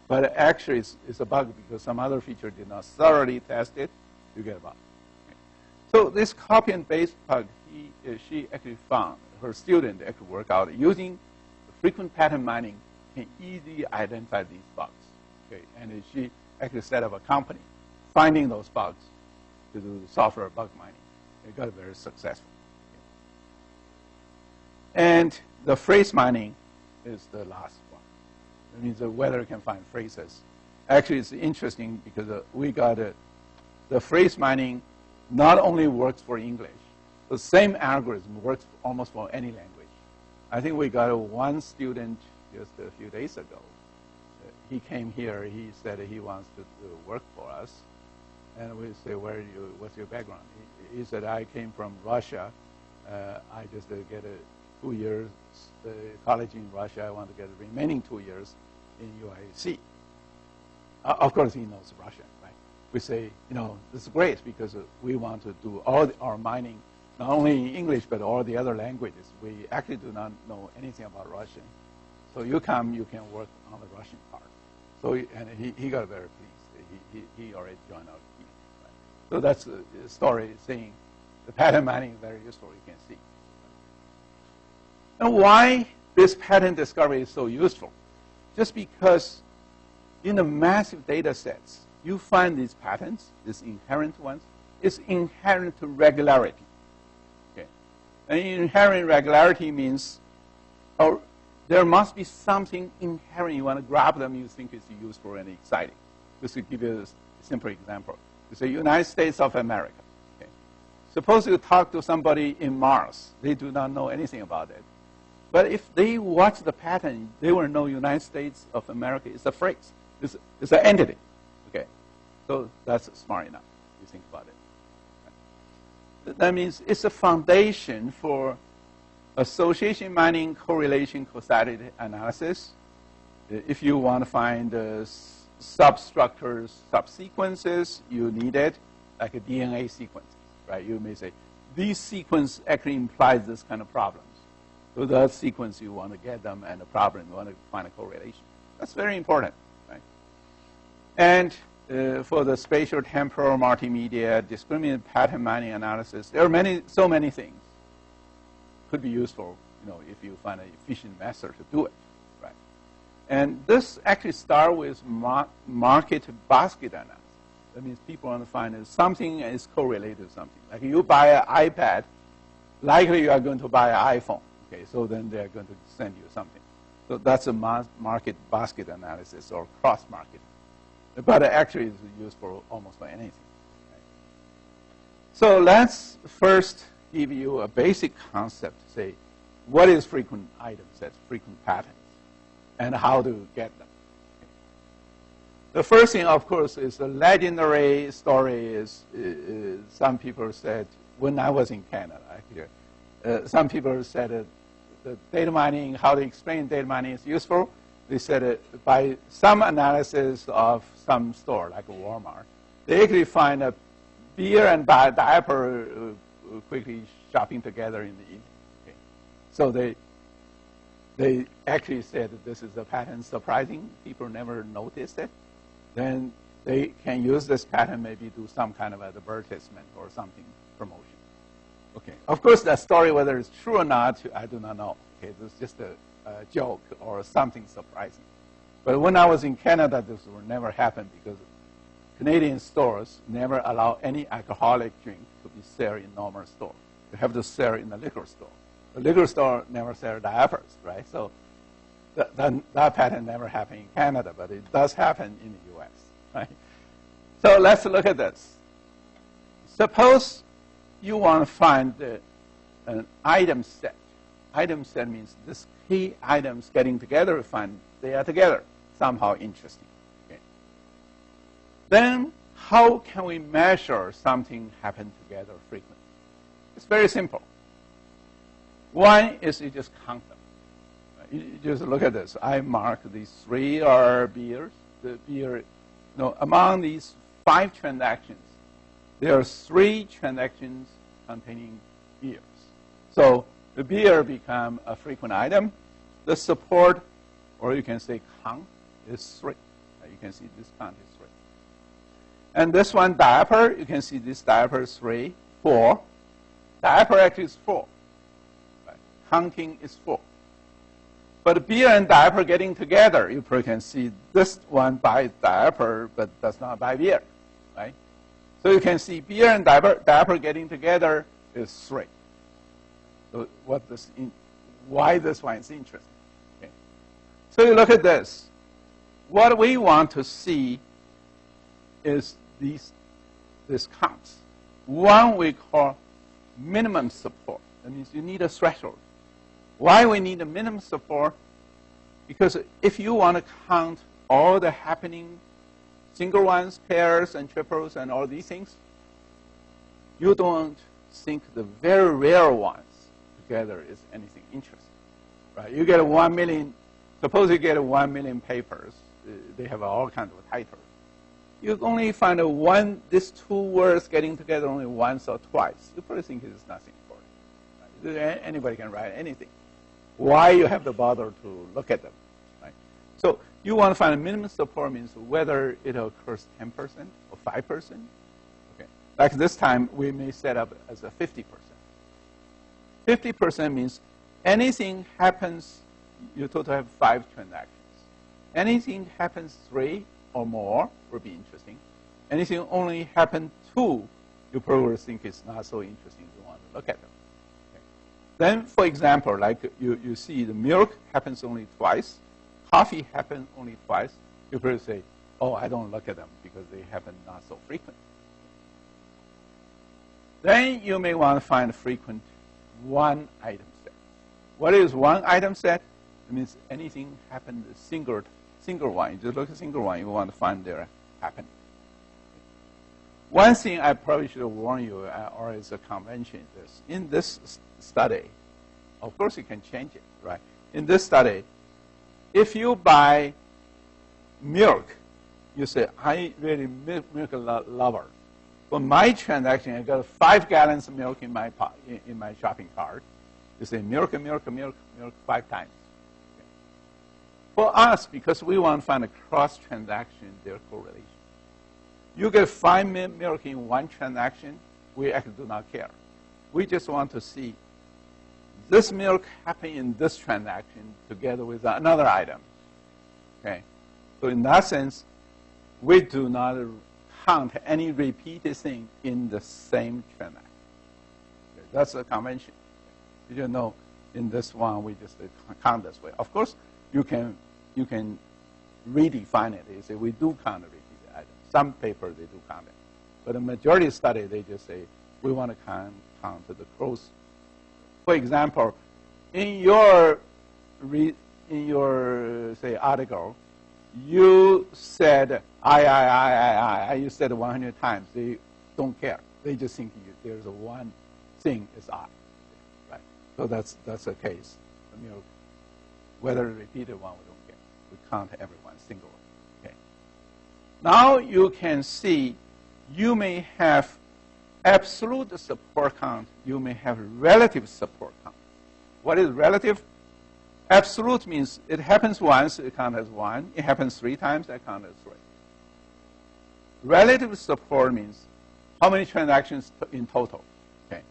But actually, it's a bug because some other feature did not thoroughly test it. You get a bug. Okay. So this copy and paste bug, she actually found, her student actually worked out using frequent pattern mining can easily identify these bugs. Okay, and she actually set up a company finding those bugs to do software bug mining. It got very successful. Okay. And the phrase mining is the last one. It means whether you can find phrases. Actually, it's interesting because we got the phrase mining not only works for English, the same algorithm works almost for any language. I think we got one student just a few days ago. He came here. He said he wants to work for us. And we say, what's your background? He said, I came from Russia. I just get 2 years college in Russia. I want to get the remaining 2 years in UIC. Of course, he knows Russian, right? We say, this is great because we want to do all our mining not only in English, but all the other languages. We actually do not know anything about Russian. So you come, you can work on the Russian part. So and he got very pleased. He already joined our team. Right? So that's a story saying the pattern mining is very useful. You can see. And why this pattern discovery is so useful? Just because in the massive data sets, you find these patterns, these inherent ones, is inherent to regularity. Okay. And inherent regularity means there must be something inherent. You want to grab them, you think is useful and exciting. Just to give you a simple example. It's the United States of America. Okay. Suppose you talk to somebody in Mars. They do not know anything about it. But if they watch the pattern, they will know United States of America is a phrase. It's an entity. Okay. So that's smart enough. You think about it. Right. That means it's a foundation for association mining, correlation, causality analysis. If you want to find substructures, subsequences, you need it, like a DNA sequences, right? You may say, this sequence actually implies this kind of problems. So that sequence, you want to get them, and the problem, you want to find a correlation. That's very important, right? And for the spatial, temporal, multimedia, discriminant pattern mining analysis, there are so many things could be useful, if you find an efficient method to do it, right? And this actually starts with market basket analysis. That means people want to find that something is correlated to something. Like you buy an iPad, likely you are going to buy an iPhone. Okay, so then they're going to send you something. So that's a market basket analysis or cross market. But actually it's used for almost for anything. Right? So let's first give you a basic concept to say what is frequent item sets, frequent patterns, and how to get them. Okay. The first thing, of course, is the legendary story is some people said, when I was in Canada, actually, some people said the data mining, how to explain data mining is useful. They said by some analysis of some store, like a Walmart, they actually find a beer and diaper quickly shopping together in the evening. Okay. So they actually said that this is a pattern surprising. People never noticed it. Then they can use this pattern, maybe do some kind of advertisement or something, promotion. Okay. Of course, that story, whether it's true or not, I do not know. Okay, this is just a joke or something surprising. But when I was in Canada, this would never happen because Canadian stores never allow any alcoholic drink to be sold in normal store. You have to sell in the liquor store. The liquor store never sells diapers, right? So that pattern never happened in Canada, but it does happen in the U.S., right? So let's look at this. Suppose you want to find an item set. Item set means this key items getting together, find they are together, somehow interesting. Okay. Then how can we measure something happen together frequently? It's very simple. One is you just count them. You just look at this. I mark these 3 are beers. The beer, among these 5 transactions, there are 3 transactions containing beers. So the beer become a frequent item. The support, or you can say count, is 3. You can see this count is 3. And this one, diaper, you can see this diaper is 3, 4. Diaper actually is 4. Right? Counting is 4. But beer and diaper getting together, you can see this one buys diaper but does not buy beer. Right? So you can see beer and diaper getting together is 3. So why this one is interesting. Okay. So you look at this. What we want to see is these counts. One we call minimum support. That means you need a threshold. Why we need a minimum support? Because if you want to count all the happening single ones, pairs, and triples, and all these things, you don't think the very rare ones together is anything interesting. Right? You get 1 million, suppose you get 1 million papers. They have all kinds of titles. You only find these 2 words getting together only once or twice. You probably think it's nothing important. Right? Anybody can write anything. why you have to bother to look at them, right? So you want to find a minimum support means whether it occurs 10% or 5%. Okay, like this time we may set up as a 50%. 50% means anything happens, you total have 5 transactions. Anything happens 3 or more will be interesting. Anything only happen 2, you probably think it's not so interesting. You want to look at them. Okay. Then, for example, like you see the milk happens only twice, coffee happens only twice. You probably say, oh, I don't look at them because they happen not so frequent. Then you may want to find frequent one item set. What is one item set? It means anything happened single one. You just look at single one, you want to find their happening. One thing I probably should warn you, or is a convention, is in this study, of course you can change it, right? In this study, if you buy milk, you say, I really milk lover. For my transaction, I got 5 gallons of milk in my shopping cart. You say milk, 5 times. Okay. For us, because we want to find a cross-transaction, their correlation. You get 5 milk in one transaction, we actually do not care. We just want to see this milk happen in this transaction together with another item. Okay, so in that sense, we do not count any repeated thing in the same transaction. Okay, that's a convention. You know, in this one, we just count this way. Of course, you can redefine it. You say we do count repeated items. Some paper they do count it, but the majority study they just say we want to count the close. For example, in your say article, you said I. You said 100 times. They don't care. They just think there's a one thing is I. Right. So that's the case. You know, whether repeated one, we don't care. We count everyone single one. Okay. Now you can see you may have absolute support count. You may have relative support count. What is relative? Absolute means it happens once, it counts as 1. It happens 3 times, I count as 3. Relative support means how many transactions in total. Okay,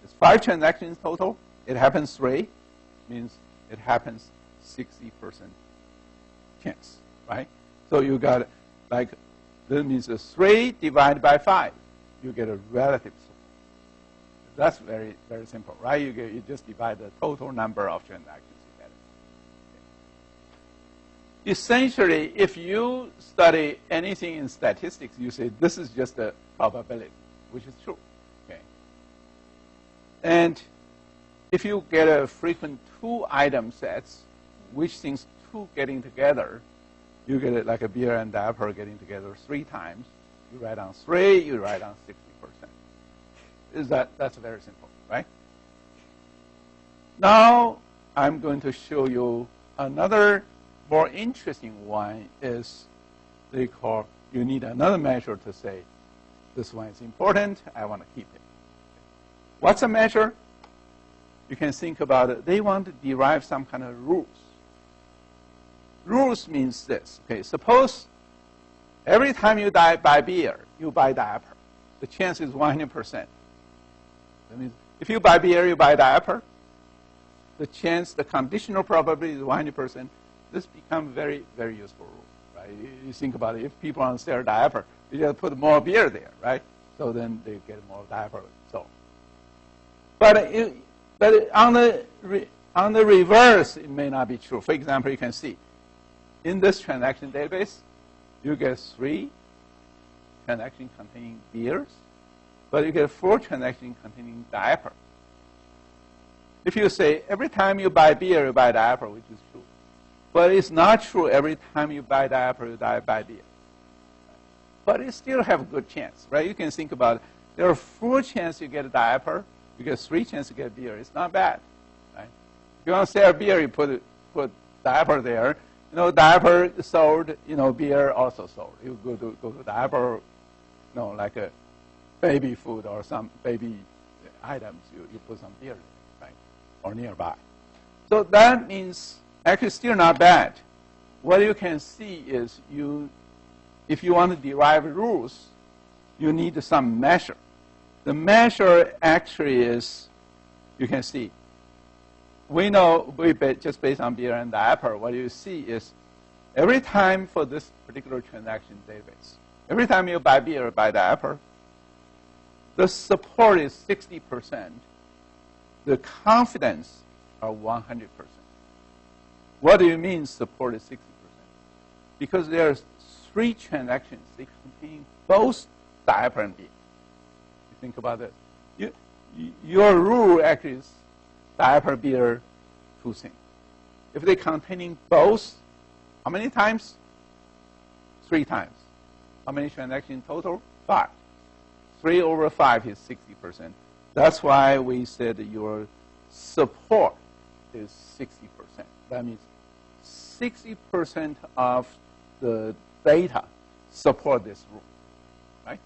it's 5 transactions total. It happens 3, means it happens 60% chance, right? So you got like that means 3 divided by 5. You get a relative support. That's very, very simple, right? You just divide the total number of transactions you get. Okay. Essentially, if you study anything in statistics, you say this is just a probability, which is true. Okay. And if you get a frequent 2 item sets, which things 2 getting together, you get it like a beer and diaper getting together 3 times. You write down 3, you write down 60%. That's very simple, right? Now I'm going to show you another more interesting one is they call you need another measure to say this one is important, I want to keep it. What's a measure? You can think about it. They want to derive some kind of rules. Rules means this. Okay, suppose every time you buy beer, you buy diaper. The chance is 100%. That means if you buy beer, you buy diaper. The conditional probability is 100%. This becomes very, very useful rule, right? You think about it. If people want to sell diaper, you just put more beer there, right? So then they get more diaper. So, but on the reverse, it may not be true. For example, you can see in this transaction database, you get 3 transactions containing beers, but you get 4 transactions containing diaper. If you say every time you buy beer, you buy diaper, which is true. But it's not true every time you buy diaper, you buy beer. But it still have a good chance, right? You can think about it. There are 4 chances you get a diaper. You get 3 chances you get beer. It's not bad, right? If you want to sell beer, you put diaper there. You know, diaper sold, you know, beer also sold. You go to diaper, you know, like a baby food or some baby items, you put some beer there, right? Or nearby. So that means actually still not bad. What you can see is if you want to derive rules, you need some measure. The measure actually is, you can see, we know just based on beer and diaper, what you see is every time for this particular transaction database, every time you buy beer or buy diaper, the support is 60%. The confidence are 100%. What do you mean support is 60%? Because there are 3 transactions. They contain both diaper and beer. You think about this. Your rule actually is diaper, beer, 2 things. If they containing both, how many times? 3 times. How many transactions total? 5. 3 over 5 is 60%. That's why we said your support is 60%. That means 60% of the data support this rule, right?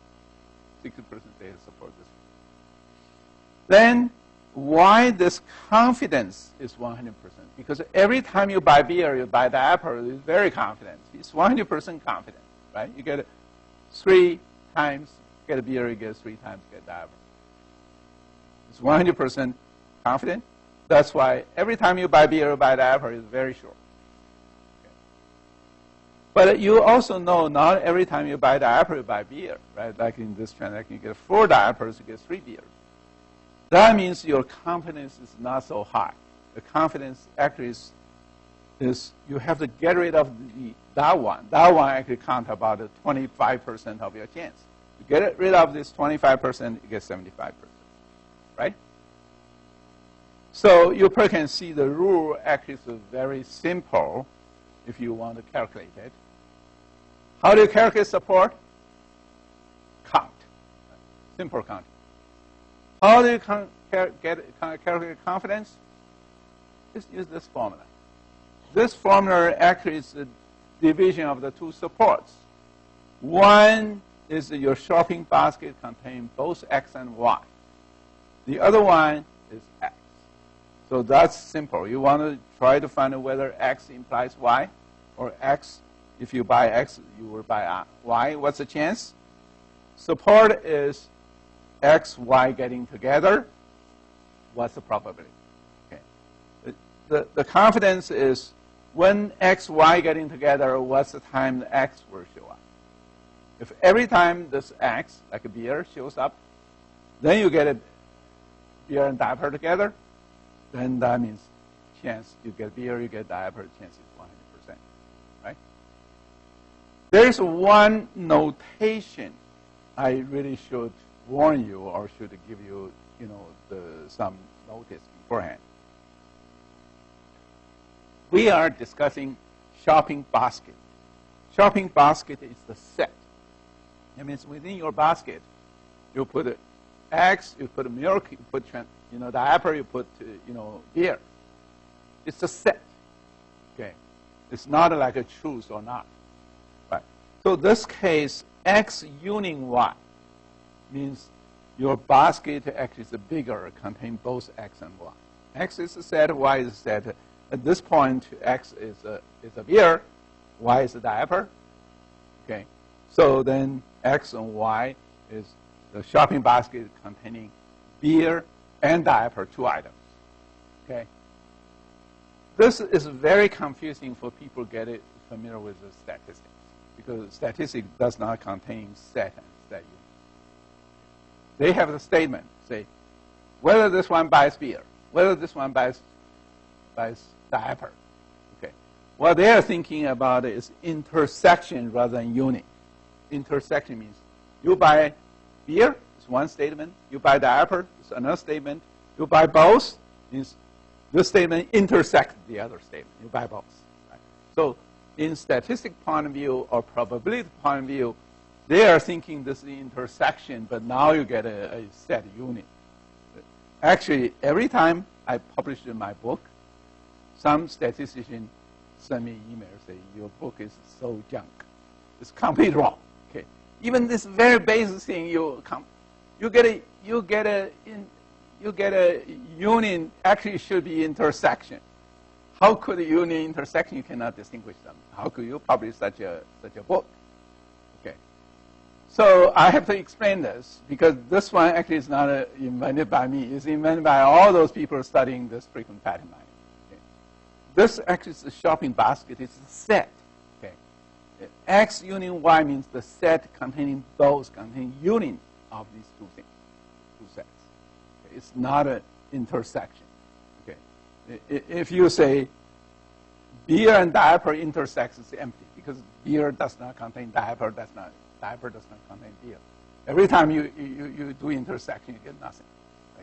60% data support this rule. Then why this confidence is 100%? Because every time you buy beer, you buy diaper, it's very confident. It's 100% confident, right? You get 3 times, get a beer, you get 3 times, get diaper. It's 100% confident. That's why every time you buy beer or buy diaper, it's very sure. Okay. But you also know not every time you buy diaper, you buy beer, right? Like in this transaction, you get 4 diapers, you get 3 beers. That means your confidence is not so high. The confidence actually is you have to get rid of that one. That one actually counts about 25% of your chance. You get rid of this 25%, you get 75%, right? So you can see the rule actually is very simple if you want to calculate it. How do you calculate support? Count. Simple counting. How do you calculate confidence? Just use this formula. This formula actually is the division of the 2 supports. One is your shopping basket containing both X and Y. The other one is X. So that's simple. You want to try to find out whether X implies Y, or X, if you buy X, you will buy Y. What's the chance? Support is X, Y getting together. What's the probability? Okay. The confidence is when X, Y getting together, what's the time the X will show up? If every time this X, like a beer, shows up, then you get a beer and diaper together, then that means chance you get beer, you get diaper, chance is 100%, right? There's one notation I really should warn you or should give you, some notice beforehand. We are discussing shopping basket. Shopping basket is the set. That means within your basket, you put eggs, you put milk, you put diaper, you put beer. It's a set. Okay, it's not like a choose or not. Right. So this case, X union Y means your basket actually is bigger, contain both X and Y. X is a set, Y is a set. At this point, X is a beer, Y is a diaper. Okay, so then X and Y is the shopping basket containing beer and diaper, 2 items. Okay, this is very confusing for people get familiar with the statistics, because statistics does not contain set and set unit. They have the statement, say, whether this one buys beer, whether this one buys diaper. Okay. What they are thinking about is intersection rather than unit. Intersection means you buy beer, it's one statement. You buy diaper, it's another statement. You buy both, means this statement intersects the other statement. You buy both. Right? So in statistic point of view or probability point of view, they are thinking this is the intersection, but now you get a set unit. Actually, every time I publish in my book, some statistician send me email say your book is so junk. It's completely wrong. Okay, even this very basic thing you get a union actually should be intersection. how could union intersection, you cannot distinguish them? How could you publish such a book? Okay. So I have to explain this, because this one actually is not invented by me. It's invented by all those people studying this frequent pattern line. Okay. This actually is a shopping basket. It's a set. Okay. X union Y means the set containing union of these two things, two sets. Okay. It's not an intersection. Okay. If you say beer and diaper intersects, it's empty, because beer does not contain diaper, diaper does not contain beer. Every time you do intersection, you get nothing.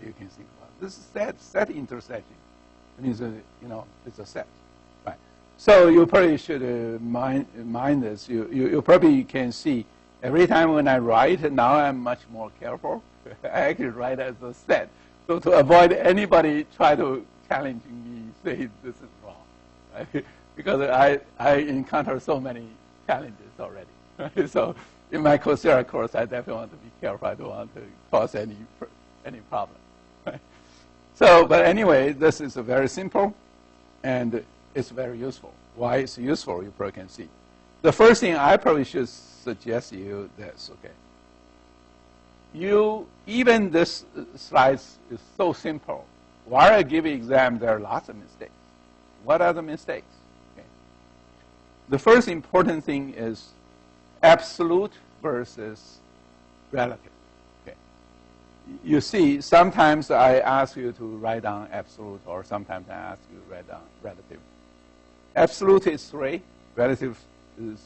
You can think about it. This is set intersection. It means it's a set, right? So you probably should mind this. You probably can see every time when I write, now I'm much more careful. I actually write as a set, so to avoid anybody try to challenging me, say this is wrong, right? Because I encounter so many challenges already. Right? So in my Coursera course, I definitely want to be careful. I don't want to cause any problem. Right? So, but anyway, this is very simple, and it's very useful. Why it's useful, you probably can see. The first thing I probably should suggest you this, okay? Even this slide is so simple. While I give exam, there are lots of mistakes. What are the mistakes? Okay. The first important thing is absolute versus relative. Okay. You see, sometimes I ask you to write down absolute, or sometimes I ask you to write down relative. Absolute is 3. Relative is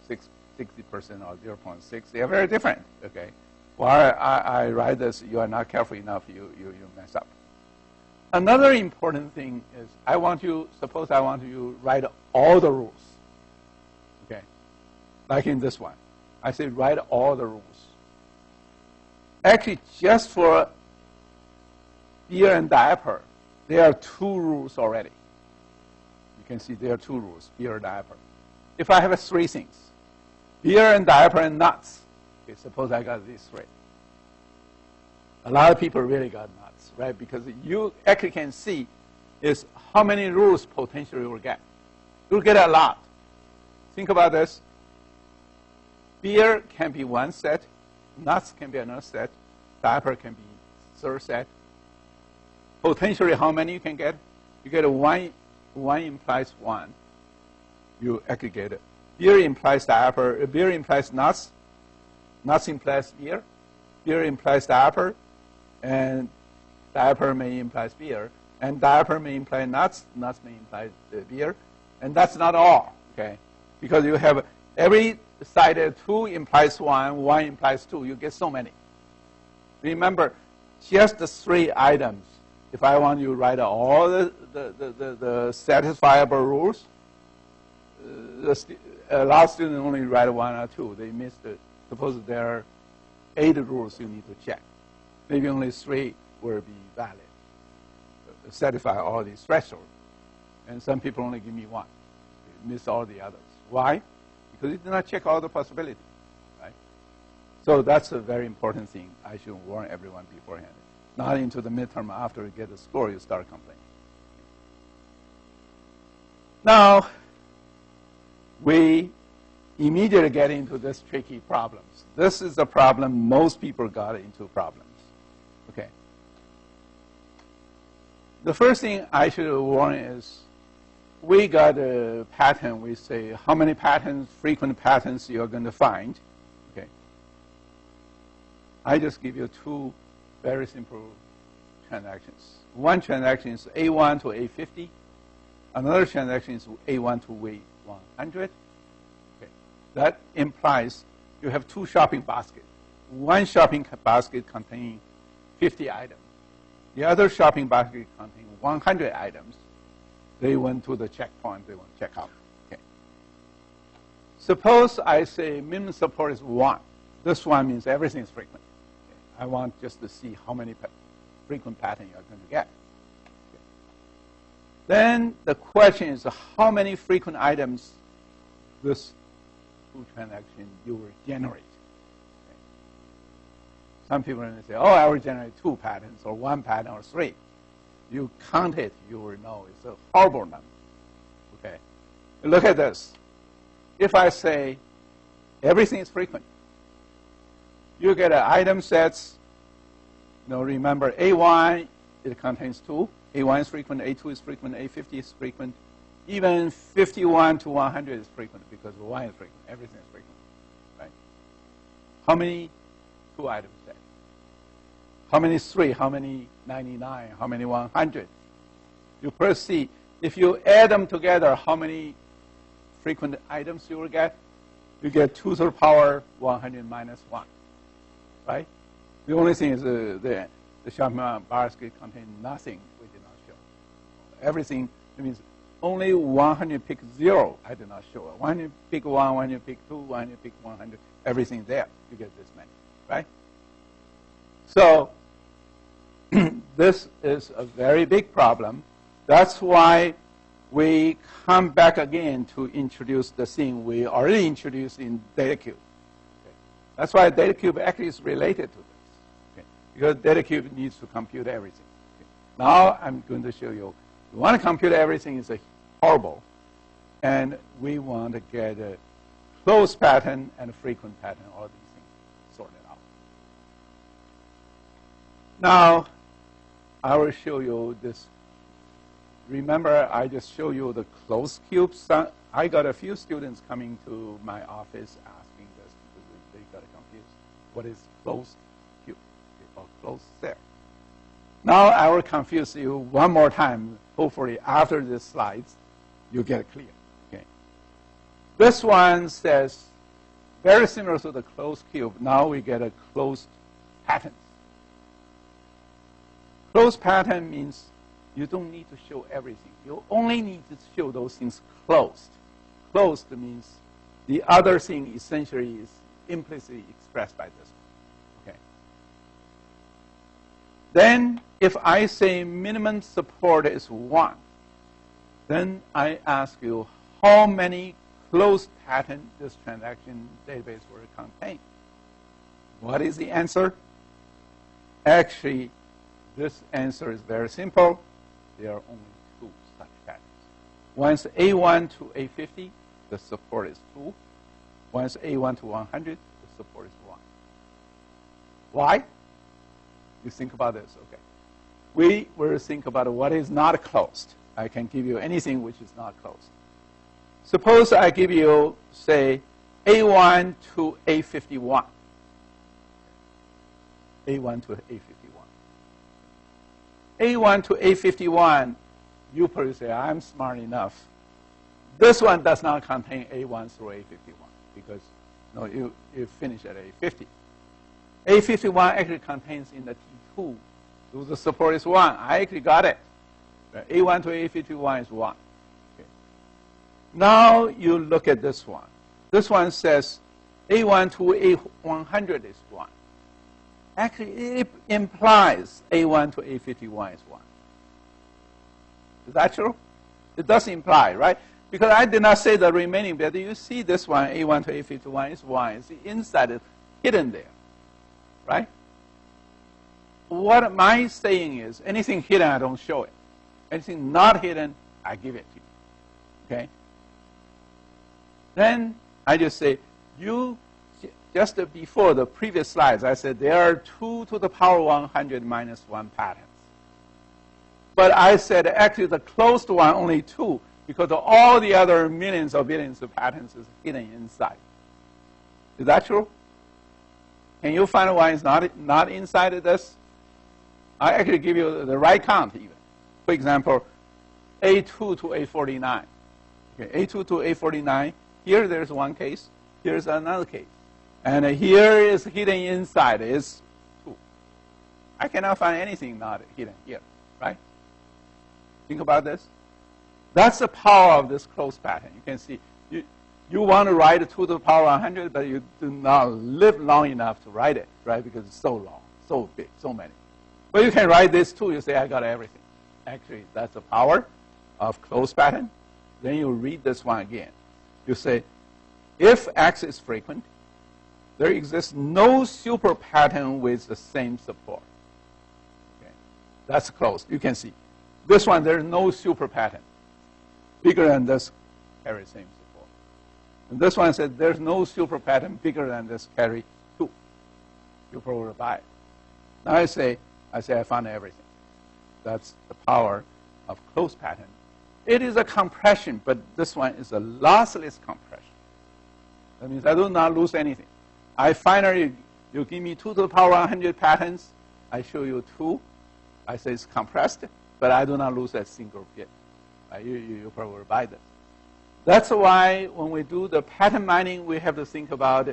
60% or 0.6. They are very different. Okay. While I write this, you are not careful enough, you mess up. Another important thing is suppose I want you to write all the rules. Okay. Like in this one. I say write all the rules. Actually, just for beer and diaper, there are 2 rules already. You can see there are 2 rules, beer and diaper. If I have 3 things, beer and diaper and nuts, okay, suppose I got these 3. A lot of people really got nuts, right? Because you actually can see is how many rules potentially you will get. You'll get a lot. Think about this. Beer can be one set, nuts can be another set, diaper can be third set. Potentially how many you can get? You get 1 implies 1. You actually get it. Beer implies diaper, beer implies nuts, nuts implies beer, beer implies diaper, and diaper may imply beer, and diaper may imply nuts, nuts may imply beer, and that's not all, okay? Because you have every side 2 implies 1, 1 implies 2, you get so many. Remember, just the 3 items. If I want you to write all the satisfiable rules, a lot of students only write 1 or 2. They missed it. Suppose there are 8 rules you need to check. Maybe only 3 will be valid, satisfy all these thresholds. And some people only give me 1. They miss all the others. Why? Because you did not check all the possibilities, right? So that's a very important thing. I should warn everyone beforehand. Not into the midterm after you get the score, you start complaining. Now, we immediately get into this tricky problems. This is the problem most people got into problems. Okay. The first thing I should warn is we got a pattern. We say how many patterns, frequent patterns you're going to find. Okay. I just give you 2 very simple transactions. One transaction is A1 to A50. Another transaction is A1 to A100. Okay. That implies you have 2 shopping baskets. One shopping basket containing 50 items. The other shopping basket containing 100 items. They went to the checkpoint. They want to check out. Okay. Suppose I say minimum support is 1. This one means everything is frequent. Okay. I want just to see how many frequent patterns you're going to get. Okay. Then the question is how many frequent items this 2 transaction you will generate. Okay. Some people are going to say, oh, I will generate 2 patterns or 1 pattern or 3. You count it, you will know it's a horrible number. Okay, look at this. If I say everything is frequent, you get an item sets. Remember A1, it contains 2. A1 is frequent, A2 is frequent, A50 is frequent. Even 51 to 100 is frequent because 1 is frequent. Everything is frequent, right? How many 2 item sets? How many 3? How many 99? How many 100? You first see, if you add them together, how many frequent items you will get? You get 2 to the power 100 minus 1, right? The only thing is the Chapman basket contains nothing we did not show. Everything, it means only 100 pick 0 I did not show. 100 pick 1, 100 pick 2, 100 pick 100, everything there. You get this many, right? So this is a very big problem. That's why we come back again to introduce the thing we already introduced in data cube. Okay. That's why data cube actually is related to this. Okay. Because data cube needs to compute everything. Okay. Now I'm going to show you. We want to compute everything is horrible. And we want to get a closed pattern and a frequent pattern, all these things sorted out. Now, I will show you this. Remember, I just showed you the closed cubes. I got a few students coming to my office asking this because they got confused. What is closed cube or closed set? Now I will confuse you one more time. Hopefully, after these slides, you get clear. Okay. This one says very similar to the closed cube. Now we get a closed pattern. Closed pattern means you don't need to show everything. You only need to show those things closed. Closed means the other thing essentially is implicitly expressed by this one. Okay. Then if I say minimum support is 1, then I ask you how many closed patterns this transaction database will contain. What is the answer? Actually, this answer is very simple. There are only 2 such patterns. Once A1 to A50, the support is 2. Once A1 to 100, the support is 1. Why? You think about this, okay. We will think about what is not closed. I can give you anything which is not closed. Suppose I give you, say, A1 to A51. A1 to A51. A1 to A51, you probably say, I'm smart enough. This one does not contain A1 through A51 because you finish at A50. A51 actually contains in the T2. So the support is 1. I actually got it. A1 to A51 is 1. Okay. Now you look at this one. This one says A1 to A100 is 1. Actually, it implies A1 to A51 is 1. Is that true? It does imply, right? Because I did not say the remaining bit. You see this one, A1 to A51 is 1. It's inside, it's hidden there, right? What am I saying is anything hidden, I don't show it. Anything not hidden, I give it to you, okay? Then I just say, just before the previous slides, I said there are 2 to the power 100 minus 1 patterns. But I said actually the closed one only 2 because all the other millions or billions of patterns is hidden inside. Is that true? Can you find one is not inside of this? I actually give you the right count even. For example, A2 to A49. Okay, A2 to A49, here there's one case, here's another case. And here is hidden inside is 2. I cannot find anything not hidden here, right? Think about this. That's the power of this closed pattern. You can see you want to write 2 to the power 100, but you do not live long enough to write it, right? Because it's so long, so big, so many. But you can write this too. You say, I got everything. Actually, that's the power of closed pattern. Then you read this one again. You say, if X is frequent, there exists no super pattern with the same support. Okay. That's closed. You can see. This one, there's no super pattern. Bigger than this, carry same support. And this one said there's no super pattern bigger than this, carry 2. You probably buy it. Now I say I found everything. That's the power of closed pattern. It is a compression, but this one is a lossless compression. That means I do not lose anything. I finally, you give me 2 to the power 100 patterns. I show you 2. I say it's compressed, but I do not lose a single bit. You probably buy this. That's why when we do the pattern mining, we have to think about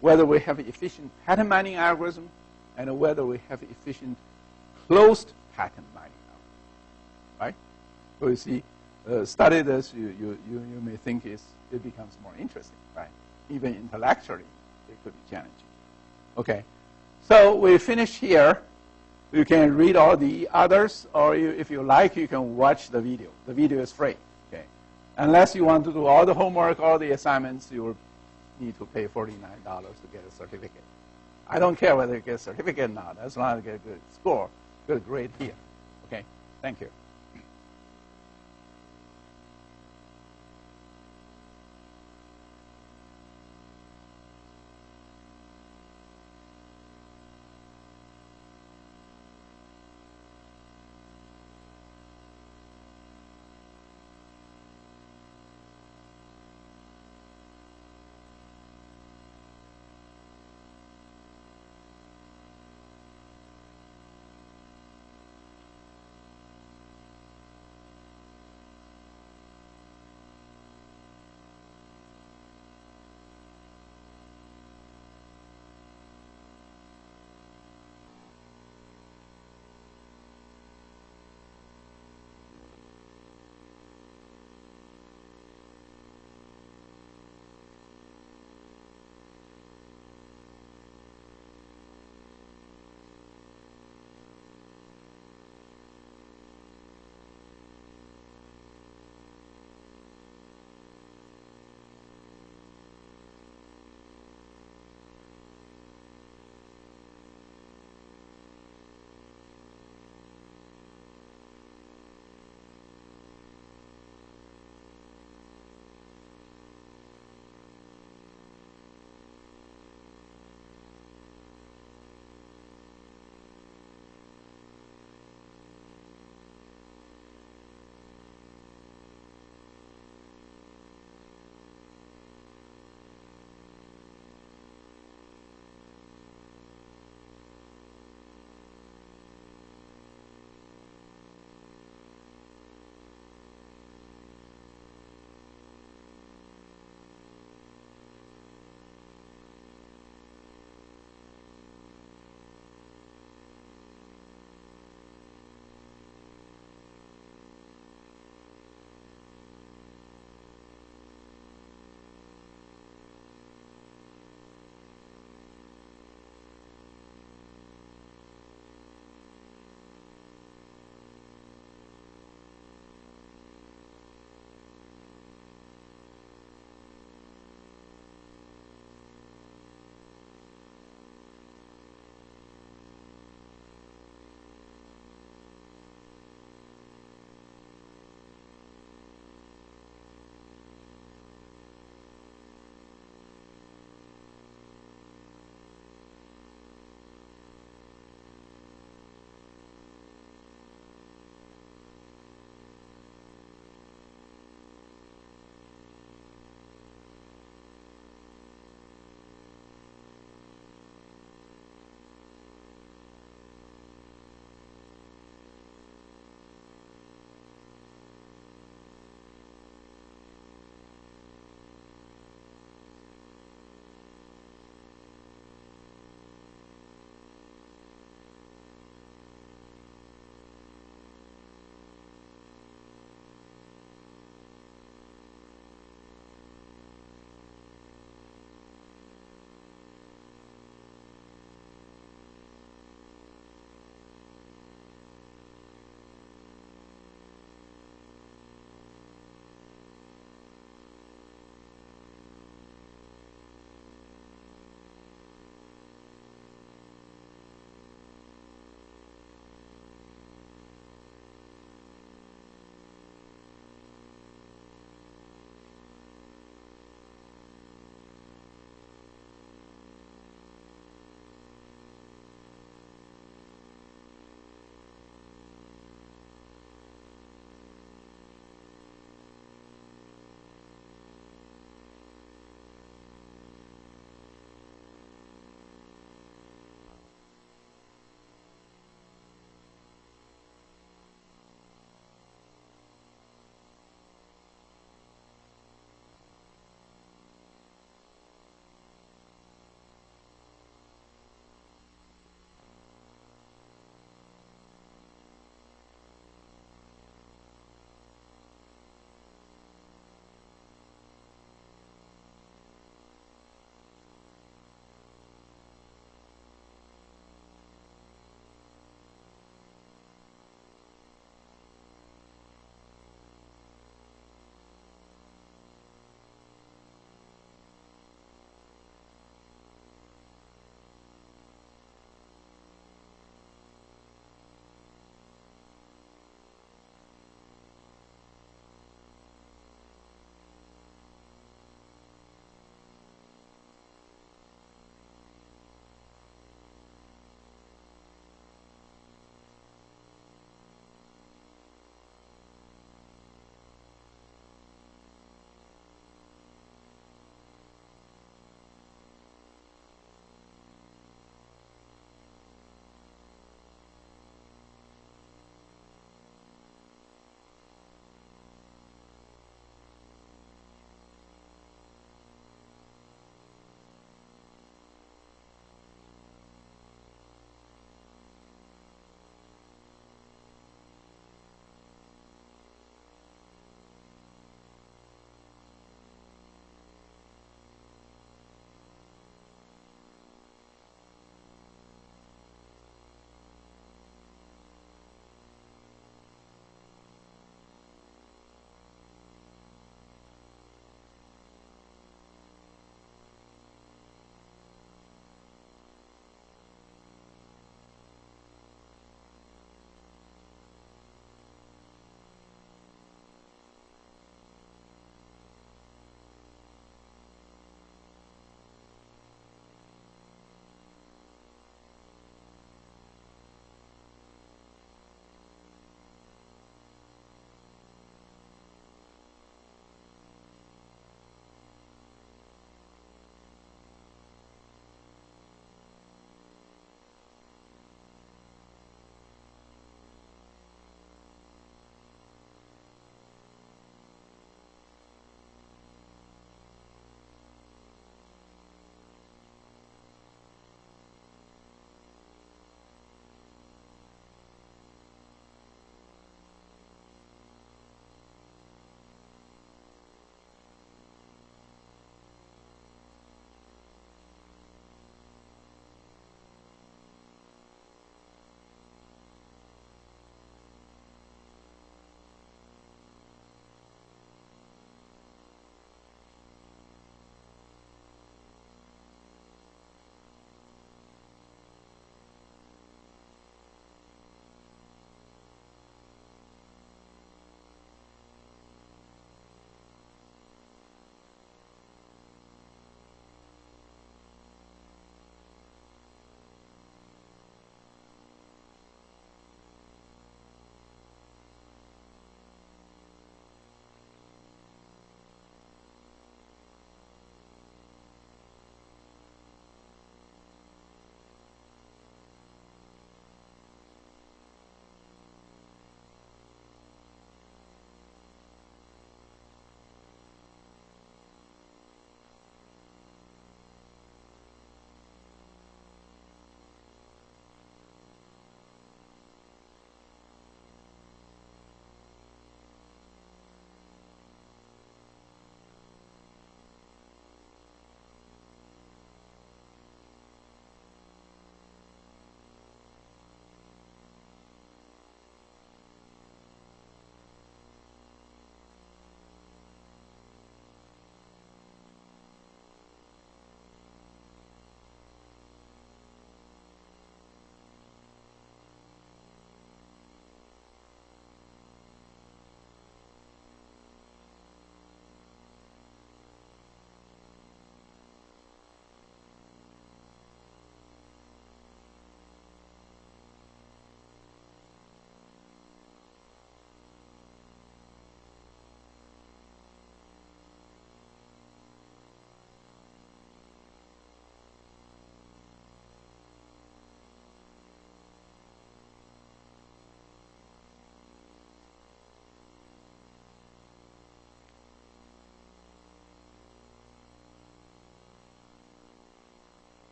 whether we have efficient pattern mining algorithm and whether we have efficient closed pattern mining algorithm. Right? So you see, study this, you may think it becomes more interesting, right? Even intellectually, it could be challenging. Okay, so we finish here. You can read all the others, or if you like, you can watch the video. The video is free. Okay, unless you want to do all the homework, all the assignments, you will need to pay $49 to get a certificate. I don't care whether you get a certificate or not, as long as you get a good score, good grade here. Okay, thank you.